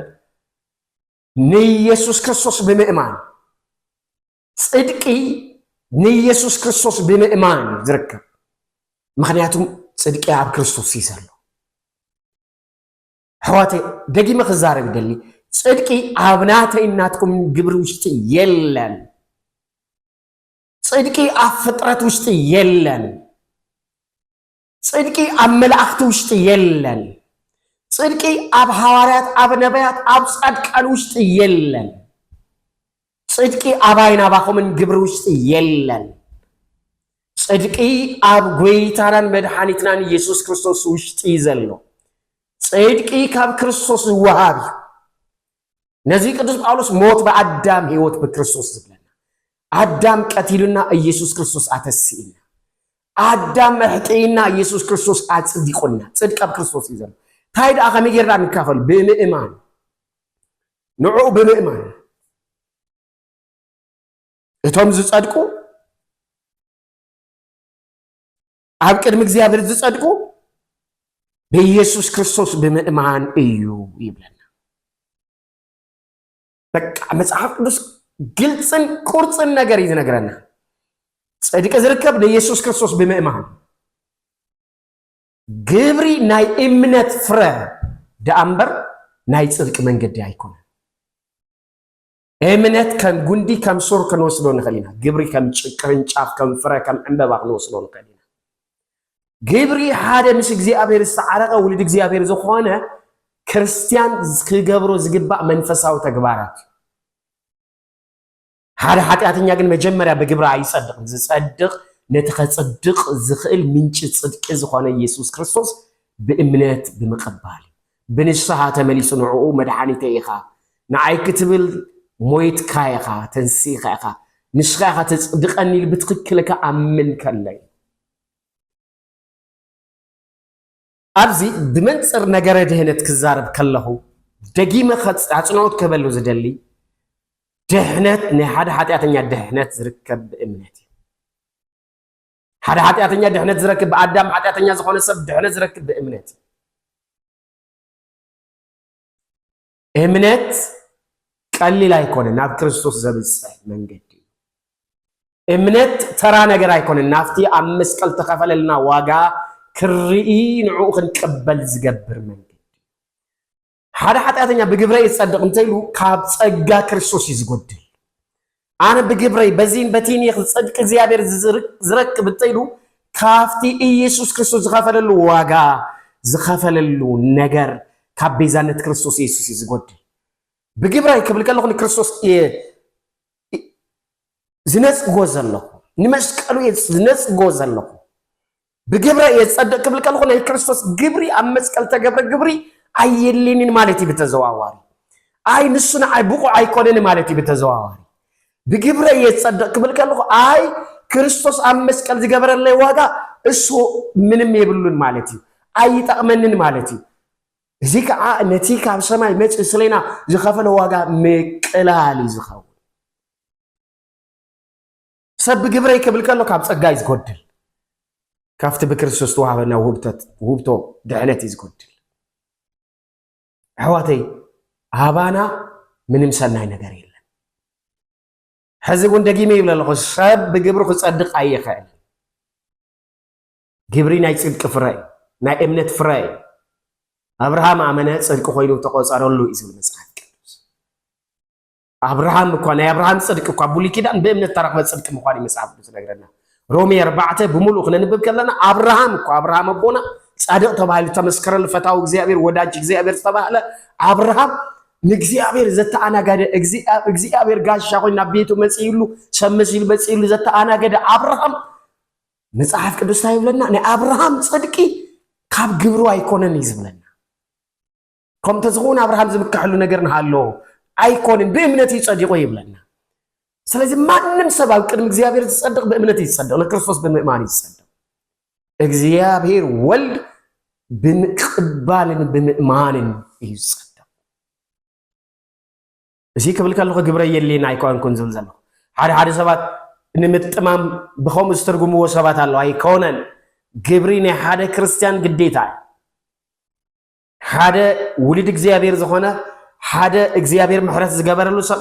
ንኢየሱስ ክርስቶስ በመእማን ጽድቂ ንኢየሱስ ክርስቶስ በመእማን ዝርከብ ምክንያቱም ጽድቂ አብ ክርስቶስ ይሰራል حواتي دقي مخزار بدلي صدقي ابناتي اناتكم جبر وشت يلن صدقي افطرت وشت يلن صدقي املاخت وشت يلن صدقي اب حواريات اب نبيات اب صدقان وشت يلن صدقي اباينا باخمن جبر وشت يلن صدقي اب غويتاران مدحانيتنان يسوع كريستوس وشت يزلو صدقي كاب كريستوس وهابي نزي قدس باولوس موت بادم هيوت بكريستوس زبلنا ادم قتيلنا ኢየሱስ ክርስቶስ አተሲና ادم محقينا ኢየሱስ ክርስቶስ አጽድቆና ጽድቅ አብ ክርስቶስ ይዘን ታይዳ አከመገራ ንካፈል በመእማን ንዑ በመእማን እቶም ዝጸድቁ አብ ቅድም እግዚአብሔር ዝጸድቁ በኢየሱስ ክርስቶስ በመእማን እዩ ይብለና በቃ መጽሐፍ ቅዱስ ግልጽን ቁርጽን ነገር ይነግረና ጽድቅ ዝርከብ ለኢየሱስ ክርስቶስ በመእማን ግብሪ ናይ እምነት ፍረ ደአምበር ናይ ጽድቅ መንገድ አይኮን እምነት ከም ጉንዲ ከም ሱር ከንወስዶ ንኸሊና ግብሪ ከም ቅርንጫፍ ከም ፍረ ከም ዕንበባ ከንወስዶ ንኸሊና ግብሪ ሓደ ምስ እግዚአብሔር ዝተዓረቀ ውልድ እግዚአብሔር ዝኾነ ክርስቲያን ክገብሮ ዝግባእ መንፈሳዊ ተግባራት ሓደ ኃጢአተኛ ግን መጀመሪያ በግብራ አይጸድቅ ዝጸድቅ ነተኸጽድቅ ዝኽእል ምንጭ ጽድቅ ዝኾነ ኢየሱስ ክርስቶስ በእምነት በመቀበል በንስሐ ተመሊሱ ንዑ መድኃኒተ ኢኻ ንዓይ ክትብል ሞይት ካይኻ ተንሲኻ ኢኻ ንስኻ ተጽድቀኒ ብትክክልካ አምን ከለይ أبزي بمنصر نجار دهنت كزارب كله دقيمة خد عصنوت كبلو زدلي دهنت نهاد حتى دهنت زركب بإمنتي هذا حتى دهنت زركب بآدم حتى زخون سب دهنت زركب بإمنتي إمنت قال لي لا يكون ناب كريستوس زبس من جدي إمنت ترى نجار يكون نافتي أمس كل تخافل لنا واجا كرئي نعوخ نقبل زقبر من جد هذا حتى أتنيا بجبري يتصدق نتيلو كاب صدق كريستوس يزقدل أنا بجبري بزين بتيني صدق زيابير زرك بتيلو كافتي يسوع كريستوس زخافل له واجا زخافل له نجار كاب بيزانة كريستوس يسوع يزقدل بجبري قبل كله كريستوس زنس جوزل له نمشي قالوا زنس جوزل له بجبري يتصدق قبل كله كريستوس جبري أمس كل تجبر جبري أيلينين مالتي بتزواري أي نسنا أي بقو أي كونين مالتي بتزواري بجبري يتصدق قبل كله أي كريستوس أمس كل تجبر اللي واجا إسو من ميبلون مالتي أي تأمنين مالتي زيك نتيك عم سماي مت إسلينا زخافنا واجا مكلالي زخاو سب بجبري قبل كله كابس جايز قدل كافت بكريستوس توهبنا وهبتو دعنتي زقدل حواتي هابانا من مسناي ነገር የለም حزقون دقيمه يبل له شاب بجبر خصدق اي خيل جبري ناي صدق فراي ناي امنت فراي ابراهام امنه صدق خوينو تقصرلو يزل مصحف ቅዱስ ابراهام እኮ ናይ ابراهام صدق እኮ ቡሊ ኪዳን በእምነት ተረክበ ጽድቅ ምዃን መጽሐፍ ቅዱስ ነገርና رومي 4 بملو خلينا نبب كلنا أبراهام أبونا صادق تبعه تمسكر الفتاة እግዚአብሔር ወዳጅ እግዚአብሔር ተባለ አብርሃም ንግዚአብሔር ዘተኣናገደ እግዚአብሔር ጋሻ ኮይና ቤቱ መጽይሉ ሸምሲል መጽይሉ ዘተኣናገደ አብርሃም መጽሐፍ ቅዱስ ታይብለና ንአብርሃም ጽድቂ ካብ ግብሩ አይኮነን ይዝብለና ከም ተዝኾን አብርሃም ዝምክሕሉ ነገር ንሃሎ አይኮነን በእምነት ይጸድቆ ይብለና ስለዚህ ማንም ሰብ ኣብ ቅድሚ እግዚአብሔር ዝጸድቅ በእምነት ይጸድቅ ለክርስቶስ በምእማን ይጸድቅ እግዚአብሔር ወልድ ብምቅባልን ብምእማንን ይጸድቅ እዚ ክብል ከለኹ ግብረ የሌና አይኮንኩን ዝብል ዘሎ ሓደ ሰባት ንምጥማም ብኸም ዝተርጉምዎ ሰባት ኣለዉ አይኮነን ግብሪ ናይ ሓደ ክርስቲያን ግዴታ ሓደ ውልድ እግዚአብሔር ዝኾነ ሓደ እግዚአብሔር ምሕረት ዝገበረሉ ሰብ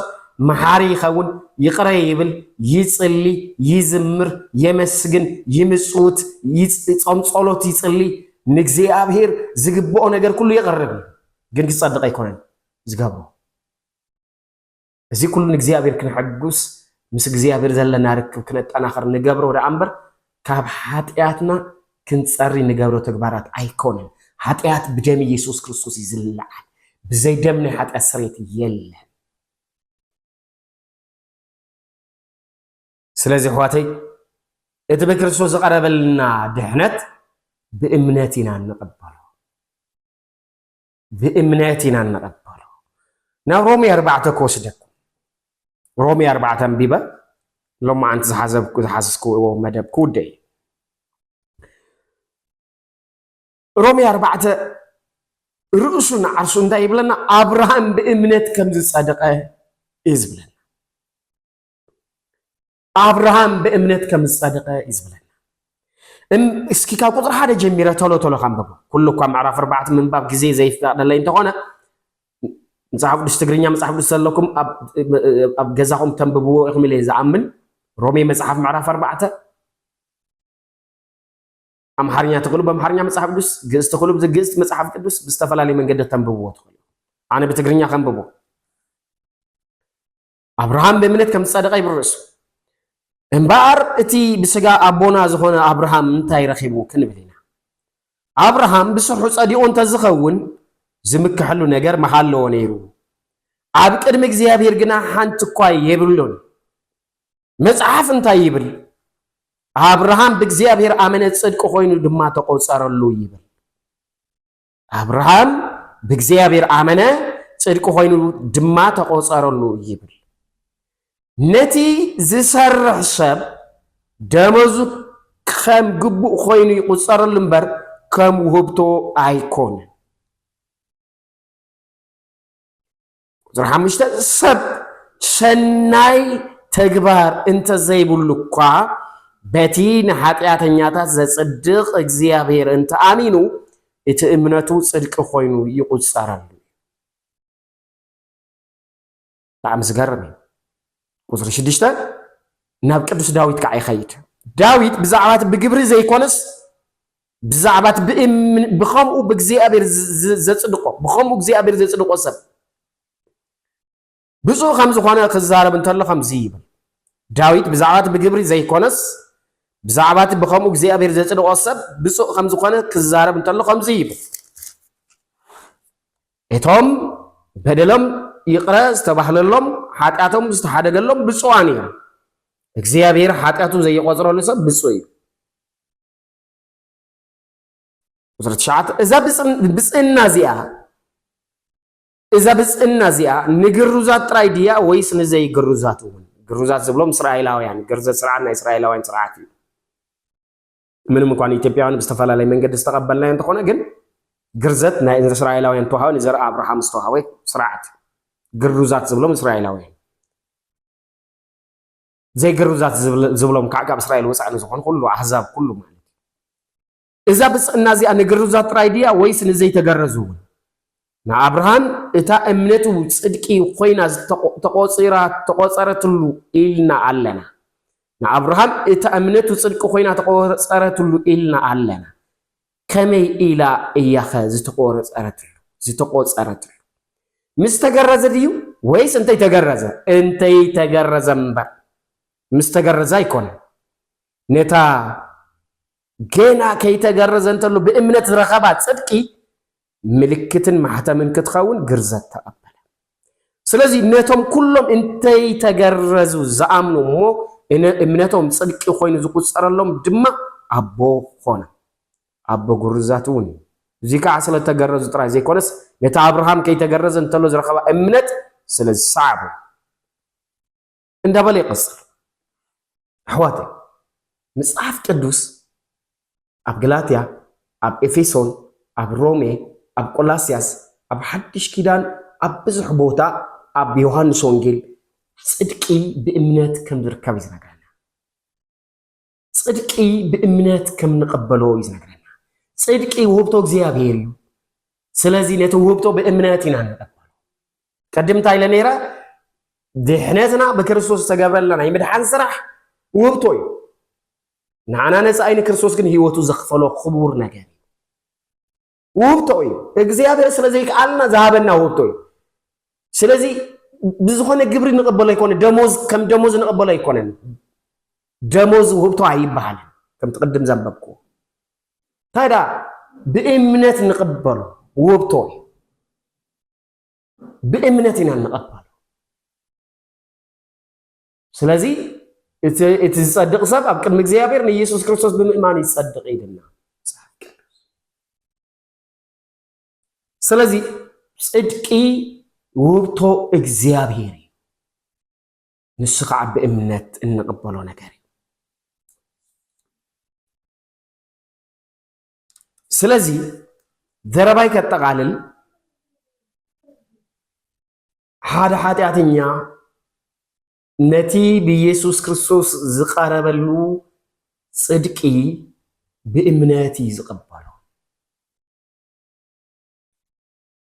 መሐሪ ይኸውን ይቅረ ይብል ይጽሊ ይዝምር የመስግን ይምጽውት ይጾም ጸሎት ይጽሊ ንእግዚአብሔር ዝግብኦ ነገር ኩሉ ይቀርብ ግን ክጸድቅ አይኮነን ዝገብሮ እዚ ኩሉ ንእግዚአብሔር ክንሐጉስ ምስ እግዚአብሔር ዘለና ርክብ ክነጠናኸር ንገብሮ ደአምበር ካብ ኃጢአትና ክንጸሪ ንገብሮ ተግባራት አይኮነን ኃጢአት በደም ኢየሱስ ክርስቶስ ይዝልዓል ብዘይ ደም ናይ ኃጢአት ስርየት የለን ስለዚህ ኋተይ እቲ በክርስቶስ ዝቀረበልና ድሕነት በእምነት ኢና ንቀበሎ በእምነት ኢና ንቀበሎ ናብ ሮሜ 4 ከወስደኩ ሮሜ 4 አንቢበ ሎማ አንተ ዝሓሰብኩ መደብ ኩደይ ሮሜ 4 ርእሱን ዓርሱ እንታይ ይብለና አብርሃም በእምነት ከም ዝጸደቀ ይዝብለና አብርሃም በእምነት ከም ዝጸደቀ ይዝብለና እስኪ ካብ ቁጥር 1 ጀሚረ ቶሎ ካንብቡ ኩሉ እኳ ምዕራፍ 4 ምንባብ ግዜ ዘይፍቀደለይ እንተኾነ መጽሐፍ ቅዱስ ትግርኛ መጽሐፍ ቅዱስ ዘለኩም ኣብ ገዛኹም ተንብብዎ ኢኹም ኢለ ዝኣምን ሮሜ መጽሐፍ ምዕራፍ 4 አምሓርኛ ትኽእሉ በአምሓርኛ መጽሐፍ ቅዱስ ግዕዝ ትኽእሉ ብግዕዝ መጽሐፍ ቅዱስ ብዝተፈላለየ መንገዲ ተንብብዎ ትኽእሉ ኣነ ብትግርኛ ከንብቦ አብርሃም በእምነት ከም ዝጸደቀ ይብርሱ እምበኣር እቲ ብስጋ ኣቦና ዝኾነ አብርሃም እንታይ ረኺቡ ክንብል ኢና አብርሃም ብስሑ ጸዲቁ እንተዝኸውን ዝምክሕሉ ነገር መሃለዎ ነይሩ ኣብ ቅድሚ እግዚአብሔር ግና ሓንቲ እኳ የብሉን መጽሐፍ እንታይ ይብል አብርሃም በእግዚአብሔር አመነ ጽድቅ ኮይኑ ድማ ተቆጸረሉ ይብል አብርሃም በእግዚአብሔር አመነ ጽድቅ ኮይኑ ድማ ተቆጸረሉ ይብል ነቲ ዝሰርሕ ሰብ ደመዙ ከም ግቡእ ኮይኑ ይቁጸረሉ እምበር ከም ውህብቶ አይኮነን ቁጥር 5 ሰብ ሰናይ ተግባር እንተ ዘይብሉ እኳ በቲ ንኃጢአተኛታት ዘጽድቅ እግዚአብሔር እንተ አሚኑ እቲ እምነቱ ጽድቅ ኮይኑ ይቁጸረሉ በጣም ዝገርም ቁጥር 6 ናብ ቅዱስ ዳዊት ከዓ ይኸይድ ዳዊት ብዛዕባት ብግብሪ ዘይኮነስ ብዛዕባት ብኸምኡ ብእግዚአብሔር ዘጽድቆ ብኸምኡ እግዚአብሔር ዘጽድቆ ሰብ ብፁዕ ከም ዝኾነ ክዛረብ እንተሎ ከምዚ ይብል ዳዊት ብዛዕባት ብግብሪ ዘይኮነስ ብዛዕባት ብኸምኡ እግዚአብሔር ዘጽድቆ ሰብ ብፁዕ ከም ዝኾነ ክዛረብ እንተሎ ከምዚ ይብል እቶም በደሎም ይቅረ ዝተባህለሎም ኃጢአቶም ዝተሓደገሎም ብፁዓን እዮም እግዚአብሔር ኃጢአቱ ዘይቆጽረሉ ሰብ ብፁዕ እዩ ቁጥር 9 እዛ ብጽዕና እዚኣ ንግሩዛት ጥራይ ድያ ወይስ ንዘይ ግሩዛት እውን ግሩዛት ዝብሎም እስራኤላውያን ግርዘት ስርዓት ናይ እስራኤላውያን ስርዓት እዩ ምንም እንኳን ኢትዮጵያውያን ብዝተፈላለየ መንገዲ ዝተቀበልናዮ እንተኾነ ግን ግርዘት ናይ እስራኤላውያን ተዋህቦ ንዘር አብርሃም ዝተዋህቦ ስርዓት ግሩዛት ዝብሎም እስራኤላውያን ዘይ ግሩዛት ዝብሎም ከዓ ካብ እስራኤል ወፃእን ዝኾኑ ኩሉ አሕዛብ ኩሉ ማለት እዛ ብጽዕና እዚኣ ንግሩዛት ጥራይ ድያ ወይስ ንዘይ ተገረዙ እውን ንአብርሃም እታ እምነቱ ጽድቂ ኮይና ተቆጸረትሉ ኢልና ኣለና ንአብርሃም እታ እምነቱ ጽድቂ ኮይና ተቆጸረትሉ ኢልና ኣለና ከመይ ኢላ እያኸ ዝተቆጸረትሉ ምስ ተገረዘ ድዩ ወይስ እንተይ ተገረዘ እምበር ምስ ተገረዘ አይኮነን ነታ ገና ከይተገረዘ እንተሎ ብእምነት ዝረኸባ ጽድቂ ምልክትን ማሕተምን ክትኸውን ግርዘት ተቀበለ ስለዚህ ነቶም ኩሎም እንተይ ተገረዙ ዝኣምኑ እሞ እምነቶም ጽድቂ ኮይኑ ዝቁጸረሎም ድማ ኣቦ ኾነ ኣቦ ጉርዛት እውን እዚ ከዓ ስለ ተገረዙ ጥራይ ዘይኮነስ ነታ አብርሃም ከይተገረዘ እንተሎ ዝረኸባ እምነት ስለ ዝሰዓቡ እንዳበለ ይቀጽል ኣሕዋተይ መጽሓፍ ቅዱስ ኣብ ገላትያ ኣብ ኤፌሶን ኣብ ሮሜ ኣብ ቆላስያስ ኣብ ሓድሽ ኪዳን ኣብ ብዙሕ ቦታ ኣብ ዮሐንስ ወንጌል ጽድቂ ብእምነት ከም ዝርከብ ይዝነግረና ጽድቂ ብእምነት ከም ንቀበሎ ይዝነግረና ጽድቂ ውህብቶ እግዚአብሔር እዩ ስለዚ ነቲ ውህብቶ ብእምነት ኢና ንቀበሎ ቀድምታ ኢለ ነይረ ድሕነትና ብክርስቶስ ተገብረለና ይምድሓን ስራሕ ውህብቶ እዩ ንዓና ነፃ ኣይነ ክርስቶስ ግን ህይወቱ ዘኽፈሎ ክቡር ነገር ውህብቶ እዩ እግዚአብሔር ስለዚ ይከኣልና ዝሃበና ውህብቶ እዩ ስለዚ ብዝኾነ ግብሪ ንቀበሎ ኣይኮነ ደሞዝ ከም ደሞዝ ንቀበሎ ኣይኮነን ደሞዝ ውህብቶ ኣይበሃልን ከም ትቅድም ዘንበብኩ ታዲያ ብእምነት ንቀበሎ ውህብቶ እዩ ብእምነት ኢና ንቀበሎ ስለዚ እቲ ዝጸድቕ ሰብ ኣብ ቅድሚ እግዚአብሔር ንኢየሱስ ክርስቶስ ብምእማን ይጸድቕ ኢልና ስለዚ ጽድቂ ውህብቶ እግዚአብሔር እዩ ንሱ ከዓ ብእምነት እንቀበሎ ነገር እዩ ስለዚ ዘረባይ ከጠቃልል ሓደ ኃጢአተኛ ነቲ ብኢየሱስ ክርስቶስ ዝቀረበሉ ጽድቂ ብእምነት ዝቀበሎ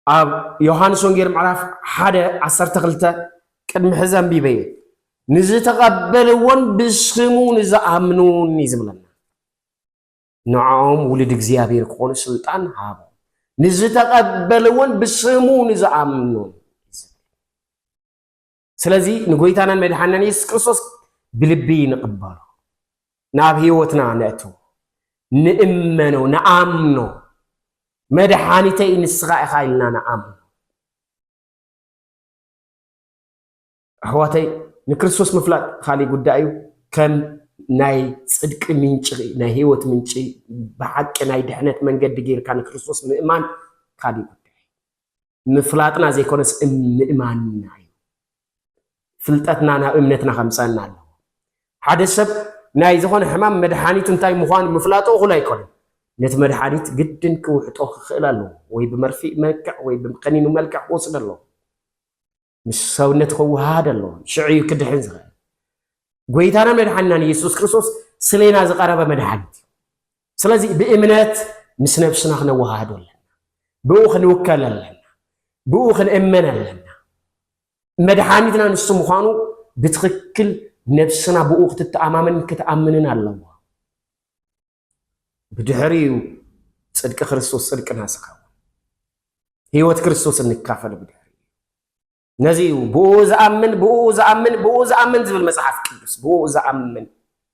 ኣብ ዮሐንስ ወንጌል ምዕራፍ 1:12 ቅድሚ ሕዚ አንቢበየ ንዝተቀበልዎን ብስሙ ንዝኣምኑን ይዝብለና ንዓኦም ውልድ እግዚአብሔር ክኾኑ ስልጣን ሃቦ ንዝተቀበልዎን ብስሙ ንዝኣምኑን ስለዚ ንጎይታናን መድሓናን ኢየሱስ ክርስቶስ ብልቢ ንቅበሎ ናብ ህይወትና ነእትዎ ንእመኖ ንኣምኖ መድሓኒተይ ንስኻ ኢኻ ኢልና ንኣምኖ ኣሕዋተይ ንክርስቶስ ምፍላጥ ካሊእ ጉዳይ እዩ ከም ናይ ጽድቂ ምንጪ ናይ ህይወት ምንጪ ብሓቂ ናይ ድሕነት መንገዲ ጌርካ ንክርስቶስ ምእማን ካሊእ ጉዳይ ምፍላጥና ዘይኮነስ ምእማንና እዩ ፍልጠትና ናብ እምነትና ከምፀና ኣለዎ ሓደ ሰብ ናይ ዝኾነ ሕማም መድሓኒቱ እንታይ ምዃኑ ምፍላጡ እኹል ኣይኮነን ነቲ መድሓኒት ግድን ክውሕጦ ክኽእል ኣለዎ ወይ ብመርፊእ መልክዕ ወይ ብቀኒኑ መልክዕ ክወስድ ኣለዎ ምስ ሰውነት ክወሃድ ኣለዎ ሽዑ ክድሕን ዝኽእል ጎይታና መድሓኒናን ኢየሱስ ክርስቶስ ስለና ዝቀረበ መድሓኒት ስለዚ ብእምነት ምስ ነብስና ክነወሃዶ ኣለና ብኡ ክንውከል ኣለና ብኡ ክንእመን ኣለና መድሓኒትና ንሱ ምዃኑ ብትክክል ነብስና ብኡ ክትተኣማምን ክትኣምንን ኣለዎ ብድሕሪኡ ጽድቂ ክርስቶስ ጽድቅና ዝኸውን ህይወት ክርስቶስ እንካፈል ብድሕሪኡ ነዚ ብኡ ዝኣምን ዝብል መጽሓፍ ቅዱስ ብኡ ዝኣምን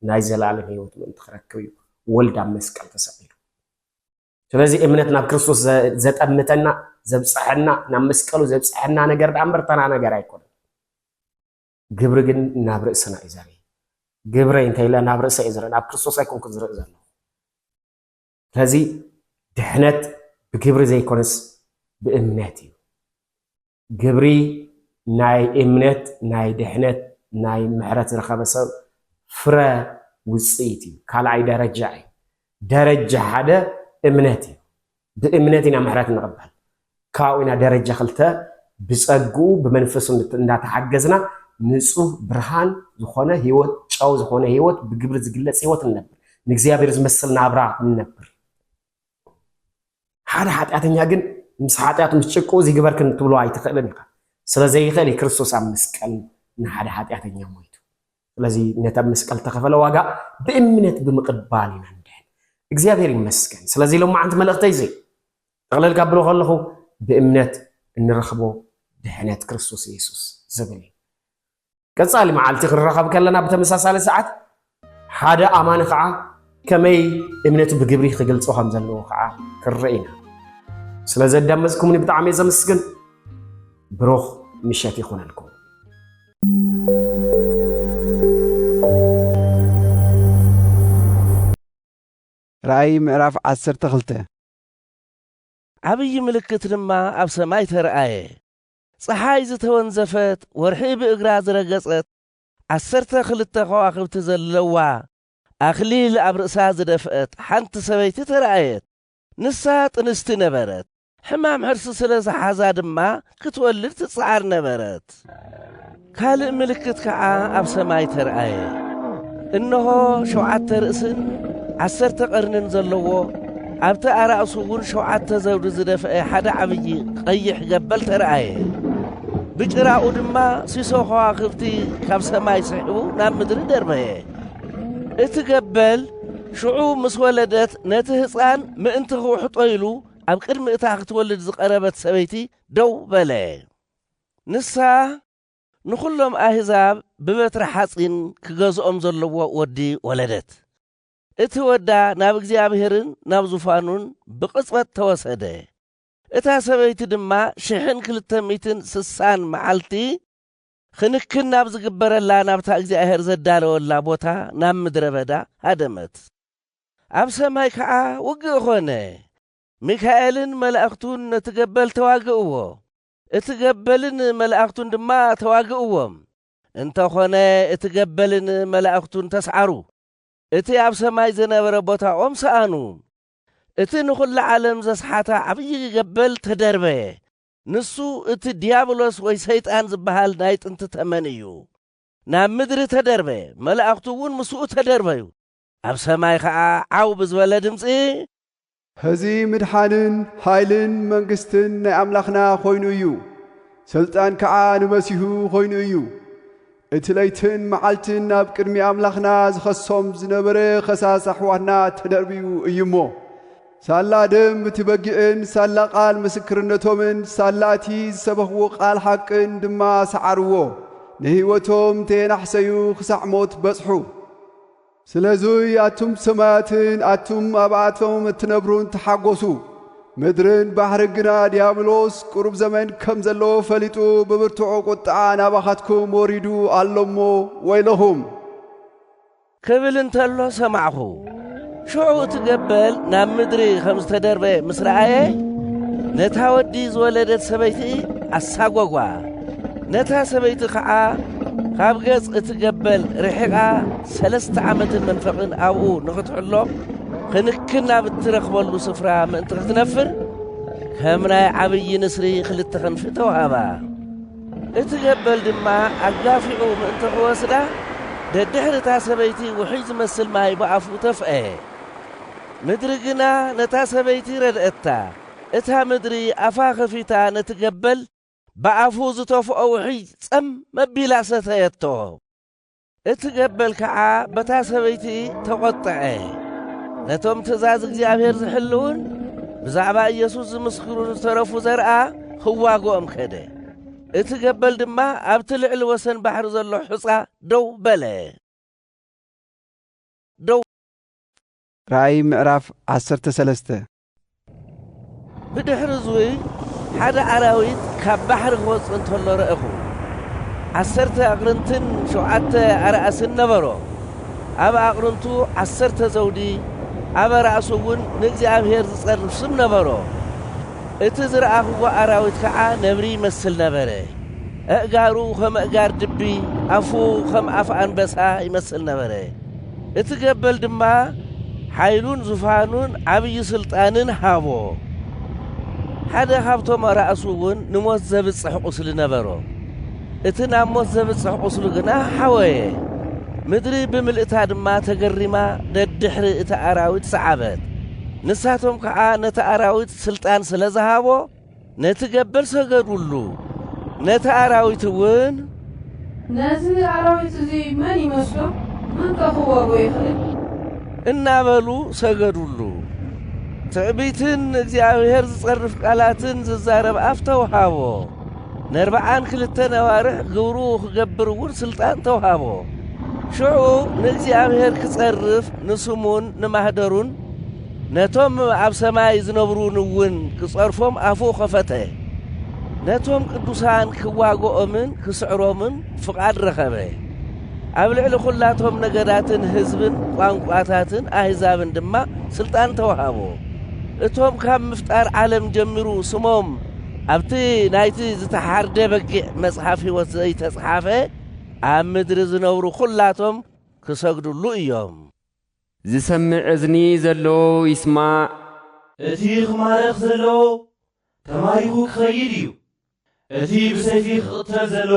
ናይ ዘላለም ህይወት ምእንቲ ክረክብ እዩ ወልድ ኣብ መስቀል ተሰቂሉ ስለዚ እምነት ናብ ክርስቶስ ዘጠምተና ዘብፅሐና ናብ መስቀሉ ዘብፅሐና ነገር ዳንበርተና ነገር ኣይኮነን ግብሪ ግን ናብ ርእስና እዩ ዘርኢ ግብረይ እንታይ ኢለ ናብ ርእሰ እዩ ዝርኢ ናብ ክርስቶስ ኣይኮንኩን ዝርኢ ዘሎ ስለዚ ድሕነት ብግብሪ ዘይኮነስ ብእምነት እዩ ግብሪ ናይ እምነት ናይ ድሕነት ናይ ምሕረት ዝረኸበ ሰብ ፍረ ውፅኢት እዩ ካልኣይ ደረጃ እዩ ደረጃ ሓደ እምነት እዩ ብእምነት ኢና ምሕረት ንቕበል ካብኡ ኢና ደረጃ ክልተ ብፀጉኡ ብመንፈሱ እንዳተሓገዝና ንጹህ ብርሃን ዝኾነ ህይወት ጨው ዝኾነ ህይወት ብግብሪ ዝግለጽ ህይወት እንነብር ንእግዚአብሔር ዝመስል ናብራ እንነብር ሓደ ኃጢአተኛ ግን ምስ ኃጢአቱ ምስ ጭቁ ዝግበር ክንትብሎ ኣይትኽእልን ኢኻ ስለዘይኽእል ክርስቶስ ኣብ መስቀል ንሓደ ኃጢአተኛ ሞይቱ ስለዚ ነቲ ኣብ መስቀል ተኸፈለ ዋጋ ብእምነት ብምቕባል ኢና ንድሕን እግዚአብሔር ይመስገን ስለዚ ሎማዓንቲ መልእኽተይ ዘይ ጠቕለል ካብሎ ከለኹ ብእምነት እንረኽቦ ድሕነት ክርስቶስ ኢየሱስ ዝብል እዩ ቀጻሊ መዓልቲ ክንረኸብ ከለና ብተመሳሳሊ ሰዓት ሓደ ኣማኒ ከዓ ከመይ እምነቱ ብግብሪ ክገልጾ ከም ዘለዎ ከዓ ክርኢና ስለዘዳመፅኩምኒ ብጣዕሚ ዘመስግን ብሩኽ ምሸት ይኹነልኩም رأي معرف 12 عبي ملكت لما أب سماي ترآيه صحاي زتونزفت ورحي بإقراز رقصت 12 كواكب تزلوا أخليل أبرسا زدفت حنت سبيت ترآيت نسات نست نبرت حمام حرس سلس حزاد ما كتولد تصعر نبرت كالئ ملكت كعا أب سماي ترآيه إنه شوعت رأسن 10 قرنن زلوا أبت أرأسون شوعت زود زدفئ حدا عبي قيح جبل ترآيه بجراء دما سيسو خواقفتي كاب سماي سحبو نام مدري دربيه اتقبل شعوب مسولدت نتهصان مئنتخو حطويلو أب قدم إتاق تولد زقربت سبيتي دو بلي نسا نخلهم أهزاب ببتر حاسين كغزؤم زلوا ودي ولدت اتودا ناب እግዚአብሔርን ናብ ዙፋኑን بقصበት ተወሰደ እታ ሰበይቲ ድማ 1260 መዓልቲ ክንክን ናብ ዝግበረላ ናብታ እግዚአብሔር ዘዳለወላ ቦታ ናብ ምድረ በዳ ሃደመት ኣብ ሰማይ ከዓ ውግእ ኾነ ሚካኤልን መላእክቱን ነትገበል ተዋግእዎ እትገበልን መላእክቱን ድማ ተዋግእዎም እንተኾነ እትገበልን መላእክቱን ተስዓሩ እቲ ኣብ ሰማይ ዝነበረ ቦታኦም ሰኣኑ እቲ ንኹሉ ዓለም ዘስሓታ ዓብይ ገበል ተደርበየ ንሱ እቲ ዲያብሎስ ወይ ሰይጣን ዝበሃል ናይ ጥንቲ ተመን እዩ ናብ ምድሪ ተደርበየ መላእክቱ እውን ምስኡ ተደርበዩ ኣብ ሰማይ ከዓ ዓው ብዝበለ ድምፂ ሕዚ ምድሓንን ሃይልን መንግስትን ናይ ኣምላኽና ኮይኑ እዩ ስልጣን ከዓ ንመሲሑ ኮይኑ እዩ እቲ ለይትን መዓልትን ናብ ቅድሚ ኣምላኽና ዝኸሶም ዝነበረ ኸሳስ ኣሕዋትና ተደርቢዩ እዩሞ ሳላ ደም ብትበጊዕን ሳላ ቃል ምስክርነቶምን ሳላእቲ ዝሰበኽዎ ቃል ሓቅን ድማ ሰዓርዎ ንህይወቶም ተናሕሰዩ ክሳዕ ሞት በጽሑ ስለዙይ ኣቱም ሰማያትን ኣቱም ኣብኣቶም እትነብሩን ተሓጐሱ ምድርን ባሕሪ ግና ዲያብሎስ ቁሩብ ዘመን ከም ዘለዎ ፈሊጡ ብብርቱዕ ቁጣ ናባኻትኩም ወሪዱ ኣሎሞ ወይለኹም ክብል እንተሎ ሰማዕኹ ሽዑ ትገበል ናብ ምድሪ ከም ዝተደርበየ ምስ ረአየ ነታ ወዲ ዝወለደት ሰበይቲ ኣሳጓጓ ነታ ሰበይቲ ከዓ ካብ ገጽ እትገበል ርሒቓ 3 ዓመትን መንፈቕን ኣብኡ ንኽትሕሎ ክንክና ብትረኽበሉ ስፍራ ምእንቲ ክትነፍር ከም ናይ ዓብይ ንስሪ 2 ክንፊ ተዋህባ እትገበል ድማ ኣጋፊዑ ምእንቲ ክወስዳ ደድሕርታ ሰበይቲ ውሕይ ዝመስል ማይ ብኣፉ ተፍአ ምድሪ ግና ነታ ሰበይቲ ረድአታ እታ ምድሪ ኣፋ ኸፊታ ነትገበል ብኣፉ ዝተፍኦ ውሕይ ጸም መቢላ ሰተየቶ እትገበል ከዓ በታ ሰበይቲ ተቖጥዐ ነቶም ትእዛዝ እግዚአብሔር ዝሕልውን ብዛዕባ ኢየሱስ ዝምስክሩን ዝተረፉ ዘርአ ክዋግኦም ከደ እትገበል ድማ ኣብቲ ልዕሊ ወሰን ባሕሪ ዘሎ ሑፃ ደው በለ ደው رأي معرف 13 بدحر زوي حدا عراويت كاب بحر غوص انتولو رأخو 10 أقرنتن شوعت أرأس النبرو أبا أقرنتو 10 زودي أبا رأسوون نقزي أبهير تصرف سم نبرو اتزر أخو عراويت كعا نبري مسل نبري أقارو خم أقار دبي أفو خم أف أنبسا يمسل نبري اتقبل دما حيلون زفانون عبي سلطانن هابو حدا خابتو مرأسوون نموت زبط صحقو سلنبرو اتنا موت زبط صحقو سلقنا حوي مدري بملئتا دما تقرما ندحر اتا أراويت سعبت نساتهم كعا نتا أراويت سلطان سلزهابو نتقبل سقرولو نتا أراويت وين نازل أراويت زي ماني مسلو من كخوابو يخلق እናበሉ ሰገዱሉ ትዕቢትን እግዚአብሔር ዝጸርፍ ቃላትን ዝዛረብ ኣፍ ተውሃቦ ነርባዓን ክልተ ነዋርሕ ግብሩ ክገብርውን ስልጣን ተውሃቦ ሽዑ ንእግዚአብሔር ክጸርፍ ንስሙን ንማህደሩን ነቶም ኣብ ሰማይ ዝነብሩን እውን ክጸርፎም ኣፉ ኸፈተ ነቶም ቅዱሳን ክዋግኦምን ክስዕሮምን ፍቃድ ረኸበ ኣብ ልዕሊ ኩላቶም ነገዳትን ህዝብን ቋንቋታትን ኣህዛብን ድማ ስልጣን ተዋሃቦ እቶም ካብ ምፍጣር ዓለም ጀሚሩ ስሞም ኣብቲ ናይቲ ዝተሓርደ በጊዕ መጽሓፍ ሕይወት ዘይተጽሓፈ ኣብ ምድሪ ዝነብሩ ኩላቶም ክሰግዱሉ እዮም ዝሰምዕ እዝኒ ዘሎ ይስማዕ እቲ ክማረኽ ዘሎ ተማሪኹ ክኸይድ እዩ እቲ ብሰይፊ ክቕተል ዘሎ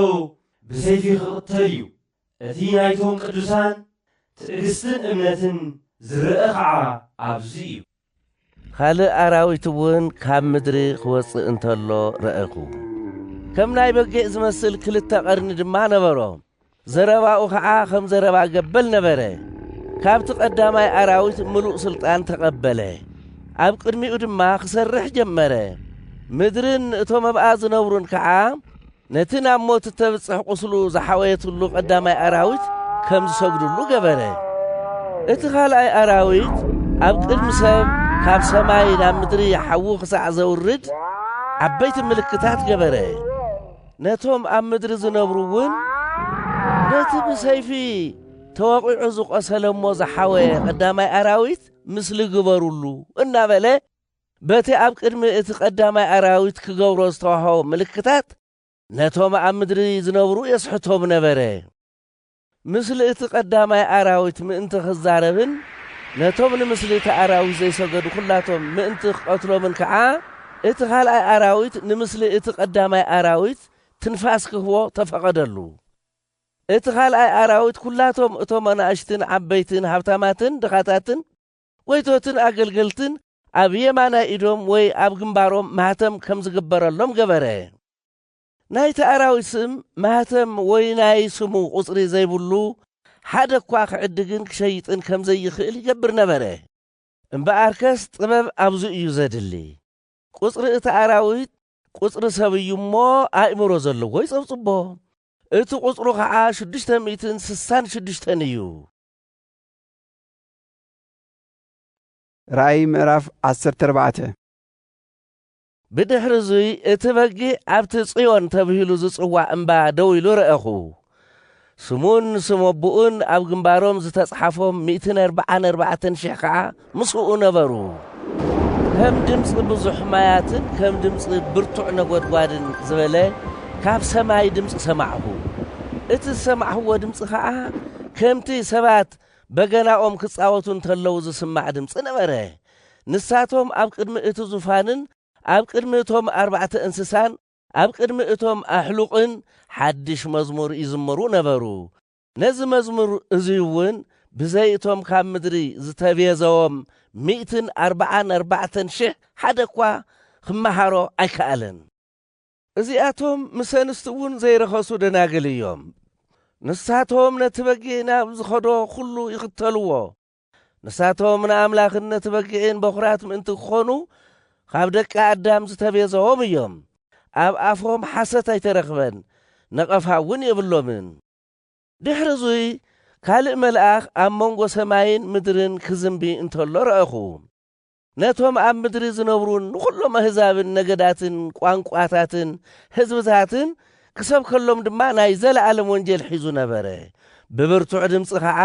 ብሰይፊ ክቕተል እዩ እቲ ናይቶም ቅዱሳን ትዕግስትን እምነትን ዝርአ ከዓ ኣብዚ እዩ ካልእ ኣራዊት እውን ካብ ምድሪ ክወፅእ እንተሎ ረአኹ ከም ናይ በጊዕ ዝመስል ክልተ ቐርኒ ድማ ነበሮ ዘረባኡ ከዓ ከም ዘረባ ገበል ነበረ ካብቲ ቀዳማይ ኣራዊት ምሉእ ስልጣን ተቐበለ ኣብ ቅድሚኡ ድማ ክሰርሕ ጀመረ ምድርን እቶም ኣብኣ ዝነብሩን ከዓ ነቲ ናብ ሞት ተብጽሕ ቁስሉ ዝሓወየትሉ ቀዳማይ ኣራዊት ከም ዝሰግዱሉ ገበረ እቲ ካልኣይ ኣራዊት ኣብ ቅድሚ ሰብ ካብ ሰማይ ናብ ምድሪ ሓዊ ክሳዕ ዘውርድ ዓበይቲ ምልክታት ገበረ ነቶም ኣብ ምድሪ ዝነብሩ እውን ነቲ ብሰይፊ ተወቂዑ ዝቆሰለሞ ዝሓወየ ቀዳማይ ኣራዊት ምስሊ ግበሩሉ እናበለ በቲ ኣብ ቅድሚ እቲ ቀዳማይ ኣራዊት ክገብሮ ዝተዋህቦ ምልክታት ነቶም ኣብ ምድሪ ዝነብሩ የስሕቶም ነበረ ምስሊ እቲ ቀዳማይ ኣራዊት ምእንቲ ክዛረብን ነቶም ንምስሊ እቲ ኣራዊት ዘይሰገዱ ኩላቶም ምእንቲ ክቐትሎምን ከዓ እቲ ካልኣይ ኣራዊት ንምስሊ እቲ ቀዳማይ ኣራዊት ትንፋስ ክህቦ ተፈቐደሉ እቲ ካልኣይ ኣራዊት ኩላቶም እቶም ኣናእሽትን ዓበይትን ሃብታማትን ድኻታትን ወይቶትን ኣገልገልትን ኣብ የማናይ ኢዶም ወይ ኣብ ግንባሮም ማህተም ከም ዝግበረሎም ገበረ ናይቲ ኣራዊት ስም ማህተም ወይ ናይ ስሙ ቁፅሪ ዘይብሉ ሓደ እኳ ክዕድግን ክሸይጥን ከም ዘይኽእል ይገብር ነበረ እምበኣርከስ ጥበብ ኣብዚ እዩ ዘድሊ ቁፅሪ እቲ ኣራዊት ቁፅሪ ሰብ እዩ እሞ ኣእምሮ ዘለዎ ይጸብጽቦ እቲ ቁፅሩ ከዓ 666 እዩ ራእይ ምዕራፍ 14 ብድሕሪ እዙይ እቲ በጊዕ ኣብቲ ጽዮን ተብሂሉ ዝጽዋዕ እምባ ደው ኢሉ ረአኹ ስሙን ስሞቡኡን ኣብ ግንባሮም ዝተጽሓፎም 144,000 ከዓ ምስኡ ነበሩ ከም ድምፂ ብዙሕ ማያትን ከም ድምፂ ብርቱዕ ነጐድጓድን ዝበለ ካብ ሰማይ ድምፂ ሰማዕሁ እቲ ዝሰማዕህዎ ድምፂ ከዓ ከምቲ ሰባት በገናኦም ክጻወቱ እንተለዉ ዝስማዕ ድምፂ ነበረ ንሳቶም ኣብ ቅድሚ እቲ ዙፋንን ኣብ ቅድሚ እቶም 4 እንስሳን ኣብ ቅድሚ እቶም ኣሕሉቕን ሓድሽ መዝሙር ይዝምሩ ነበሩ ነዚ መዝሙር እዙይ እውን ብዘይ እቶም ካብ ምድሪ ዝተቤዘዎም 144,000 ሓደ እኳ ክመሃሮ ኣይከኣለን እዚኣቶም ምስ ኣንስቲ እውን ዘይረኸሱ ደናግል እዮም ንሳቶም ነቲ በጊዕ ናብ ዝኸዶ ኩሉ ይኽተልዎ ንሳቶም ንኣምላኽን ነቲ በጊዕን በኹራት ምእንቲ ክኾኑ ካብ ደቂ ኣዳም ዝተቤዘዎም እዮም ኣብ ኣፎም ሓሰት ኣይተረኽበን ነቐፋ እውን የብሎምን ድሕሪ እዙይ ካልእ መልኣኽ ኣብ መንጎ ሰማይን ምድርን ክዝምቢ እንተሎ ረአኹ ነቶም ኣብ ምድሪ ዝነብሩን ንኹሎም ኣህዛብን ነገዳትን ቋንቋታትን ህዝብታትን ክሰብ ከሎም ድማ ናይ ዘለዓለም ወንጀል ሒዙ ነበረ ብብርቱዕ ድምፂ ከዓ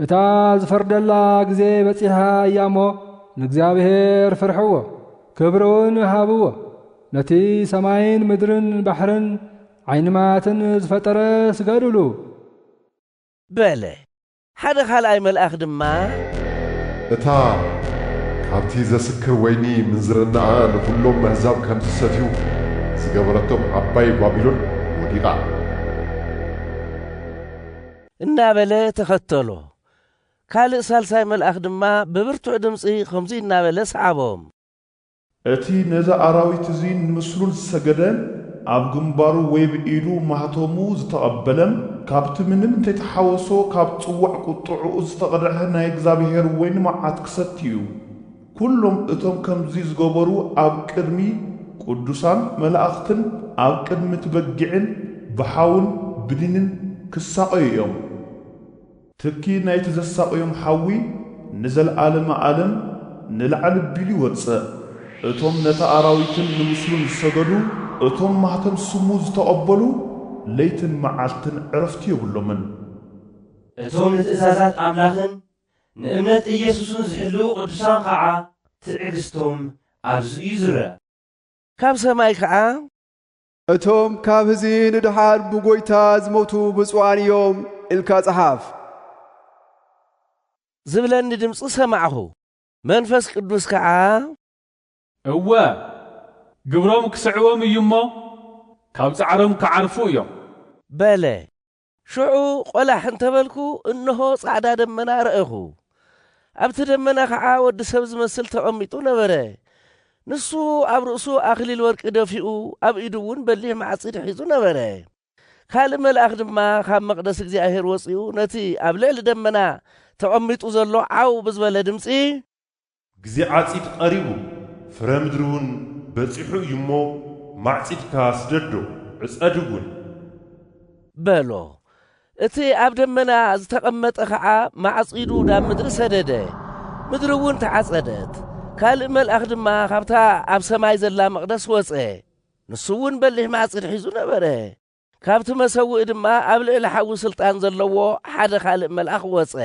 እታ ዝፈርደላ ግዜ በፂሓ እያ እሞ ንእግዚኣብሔር ፍርሕዎ ክብርን ሃብዎ ነቲ ሰማይን ምድርን ባሕርን ዓይንማትን ዝፈጠረ ስገድሉ በለ ሓደ ካልኣይ መልኣኽ ድማ እታ ካብቲ ዘስክር ወይኒ ምንዝርናኣ ንኩሎም ኣህዛብ ከም ዝሰትዩ ዝገበረቶም ዓባይ ባቢሎን ወዲቓ እናበለ ተኸተሎ ካልእ ሳልሳይ መልኣኽ ድማ ብብርቱዕ ድምፂ ከምዚ እናበለ ሰዓቦም እቲ ነዛ ኣራዊት እዚ ንምስሉን ዝሰገደን ኣብ ግንባሩ ወይ ብኢዱ ማህተሙ ዝተቐበለን ካብቲ ምንም እንተይተሓወሶ ካብ ጽዋዕ ቁጥዑኡ ዝተቐድሐ ናይ እግዚኣብሔር ወይኒ መዓት ክሰትዩ ኩሎም እቶም ከምዚ ዝገበሩ ኣብ ቅድሚ ቅዱሳን መላእኽትን ኣብ ቅድሚ ትበጊዕን ብሓውን ብድንን ክሳቐዩ እዮም ትኪ ናይቲ ዘሳቐዮም ሓዊ ንዘለዓለመ ዓለም ንላዕሊ ቢሉ ይወፅእ እቶም ነታ ኣራዊትን ንምስሉን ዝሰገዱ እቶም ማህተም ስሙ ዝተቀበሉ ለይትን መዓልትን ዕረፍቲ የብሎምን እቶም ንትእዛዛት ኣምላኽን ንእምነት ኢየሱስን ዝሕልው ቅዱሳን ከዓ ትዕግስቶም ኣብዚ እዩ ዝርአ ካብ ሰማይ ከዓ እቶም ካብ ህዚ ንድሓር ብጎይታ ዝሞቱ ብፁዓን እዮም ኢልካ ጸሓፍ ዝብለኒ ድምፂ ሰማዕኹ መንፈስ ቅዱስ ከዓ እወ ግብሮም ክስዕቦም እዩ እሞ ካብ ጻዕሮም ክዓርፉ እዮም በለ ሽዑ ቆላሕ እንተበልኩ እንሆ ጻዕዳ ደመና ረአኹ ኣብቲ ደመና ከዓ ወዲ ሰብ ዝመስል ተቐሚጡ ነበረ ንሱ ኣብ ርእሱ ኣኽሊል ወርቂ ደፊኡ ኣብ ኢዱ እውን በሊሕ ማዕጺድ ሒዙ ነበረ ካልእ መልኣኽ ድማ ካብ መቕደስ እግዚኣብሔር ወፂኡ ነቲ ኣብ ልዕሊ ደመና ተቐሚጡ ዘሎ ዓው ብዝበለ ድምፂ ግዜ ዓጺድ ቀሪቡ ፍረ ምድሪ እውን በፂሑ እዩ እሞ ማዕጺድካ ስደዶ ዕጸድ እውን በሎ እቲ ኣብ ደመና ዝተቐመጠ ከዓ ማዕጺዱ ናብ ምድሪ ሰደደ ምድሪ እውን ተዓጸደት ካልእ መልኣኽ ድማ ካብታ ኣብ ሰማይ ዘላ መቕደስ ወፀ ንሱ እውን በሊሕ ማዕጺድ ሒዙ ነበረ ካብቲ መሰውእ ድማ ኣብ ልዕሊ ሓዊ ስልጣን ዘለዎ ሓደ ካልእ መልኣኽ ወፀ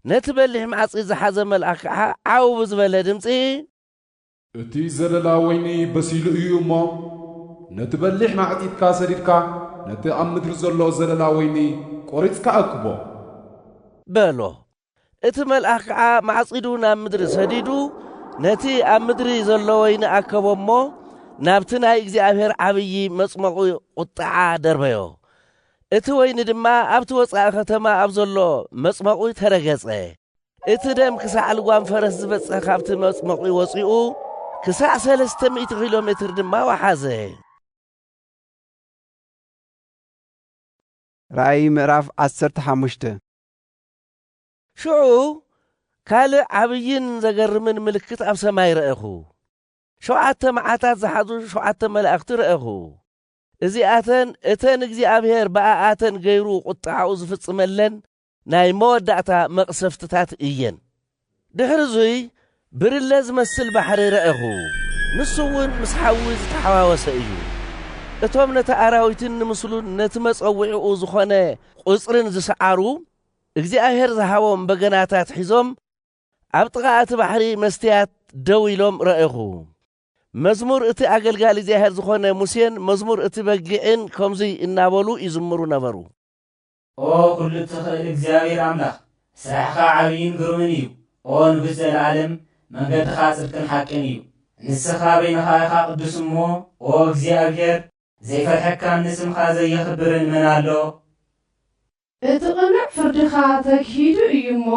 ነቲ በሊሕ ማዕጺድ ዝሓዘ መልኣኽ ከዓ ዓው ብዝበለ ድምፂ እቲ ዘለላ ወይኒ በሲሉ እዩ እሞ ነቲ በሊሕ ማዕጺድካ ሰዲድካ ነቲ ኣብ ምድሪ ዘሎ ዘለላ ወይኒ ቆሪጽካ ኣክቦ በሎ እቲ መልኣኽ ከዓ ማዕጺዱ ናብ ምድሪ ሰዲዱ ነቲ ኣብ ምድሪ ዘሎ ወይኒ ኣከቦ እሞ ናብቲ ናይ እግዚኣብሔር ዓብዪ መጽመቑ ቁጥዓ ደርበዮ እቲ ወይኒ ድማ ኣብቲ ወፃኢ ከተማ ኣብ ዘሎ መጽመቑ ተረገጸ እቲ ደም ክሳዕ ልጓም ፈረስ ዝበጽሕ ካብቲ መጽመቑ ወፂኡ ክሳዕ 300 ኪሎ ሜትር ድማ ወሓዘ ራእይ ምዕራፍ 15 ሽዑ ካልእ ዓብይን ዘገርምን ምልክት ኣብ ሰማይ ረአኹ 7 መዓታት ዝሓዙ 7 መላእኽቲ ረአኹ እዚኣተን እተን እግዚኣብሔር ብኣኣተን ገይሩ ቁጣዓኡ ዝፍጽመለን ናይ መወዳእታ መቕሰፍትታት እየን ድሕሪ ዙይ ብርለ ዝመስል ባሕሪ ረአኹ ንሱ እውን ምስ ሓዊ ዝተሓዋወሰ እዩ እቶም ነቲ ኣራዊትን ንምስሉን ነቲ መጸዊዒኡ ዝኾነ ቁጽርን ዝሰዓሩ እግዚኣብሔር ዝሃቦም በገናታት ሒዞም ኣብ ጥቓ እቲ ባሕሪ መስትያት ደው ኢሎም ረአኹ መዝሙር እቲ ኣገልጋሊ እግዚኣብሔር ዝኾነ ሙሴን መዝሙር እቲ በጊዕን ከምዙይ እናበሉ ይዝምሩ ነበሩ ኦ ኩሉ ትኽእል እግዚኣብሔር ኣምላኽ ስራሕኻ ዓብይን ግሩምን እዩ ኦ ንጉሥ ዘለዓለም መንገድኻ ጽድቅን ሓቅን እዩ ንስኻ በይንኻ ኢኻ ቅዱስ እሞ ኦ እግዚኣብሔር ዘይፈትሐካ ንስምኻ ዘየኽብርን መን ኣሎ እቲ ቅኑዕ ፍርድኻ ተክሂዱ እዩ እሞ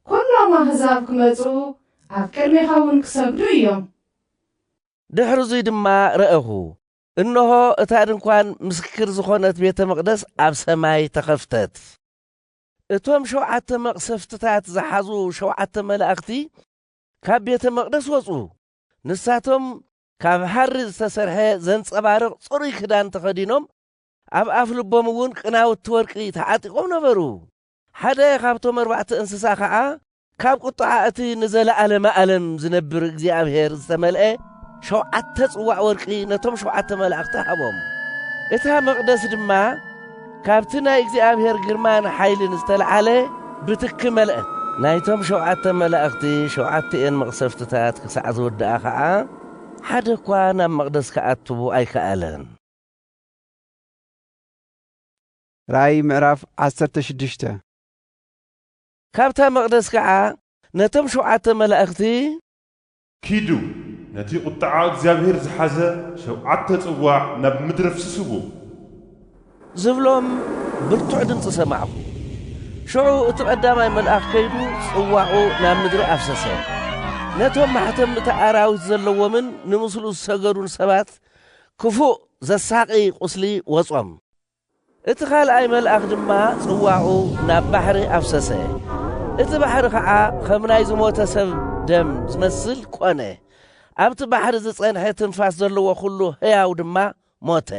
ኩሎም ኣሕዛብ ክመፁ ኣብ ቅድሚኻ እውን ክሰግዱ እዮም ድሕሪ ዙይ ድማ ረአኹ እንሆ እታ ድንኳን ምስክር ዝኾነት ቤተ መቕደስ ኣብ ሰማይ ተኸፍተት እቶም 7 መቕሰፍትታት ዝሓዙ 7 መላእኽቲ ካብ ቤተ መቕደስ ወፁ ንሳቶም ካብ ሓሪ ዝተሰርሐ ዘንጸባርቕ ጽሩይ ክዳን ተኸዲኖም ኣብ ኣፍ ልቦም እውን ቅናውቲ ወርቂ ተዓጢቖም ነበሩ ሓደ ካብቶም 4 እንስሳ ከዓ ካብ ቁጥዓ እቲ ንዘለዓለመ ዓለም ዝነብር እግዚኣብሔር ዝተመልአ 7 ጽዋዕ ወርቂ ነቶም 7 መላእኽቲ ሃቦም እታ መቕደስ ድማ ካብቲ ናይ እግዚኣብሔር ግርማን ሓይልን ዝተለዓለ ብትኪ መልአት ናይቶም 7 መላእኽቲ 7 መቕሰፍትታት ክሳዕ ዝወድኣ ከዓ ሓደ እኳ ናብ መቕደስ ክኣትዉ ኣይከኣለን ራእይ ምዕራፍ 16 ካብታ መቕደስ ከዓ ነቶም 7 መላእኽቲ ኪዱ ነቲ ቁጥዓ እግዚኣብሔር ዝሓዘ 7 ጽዋዕ ናብ ምድሪ ፍስስዎ ዝብሎም ብርቱዕ ድምፂ ሰማዕኹ ሽዑ እቲ ቀዳማይ መልኣኽ ከይዱ ጽዋዑ ናብ ምድሪ ኣፍሰሰ ነቶም ማሕተም እቲ ኣራዊት ዘለዎምን ንምስሉ ዝሰገዱን ሰባት ክፉእ ዘሳቒ ቁስሊ ወጾም እቲ ካልኣይ መልኣኽ ድማ ጽዋዑ ናብ ባሕሪ ኣፍሰሰ እቲ ባሕሪ ከዓ ከም ናይ ዝሞተ ሰብ ደም ዝመስል ኮነ ኣብቲ ባሕሪ ዝጸንሐ ትንፋስ ዘለዎ ኩሉ ሕያው ድማ ሞተ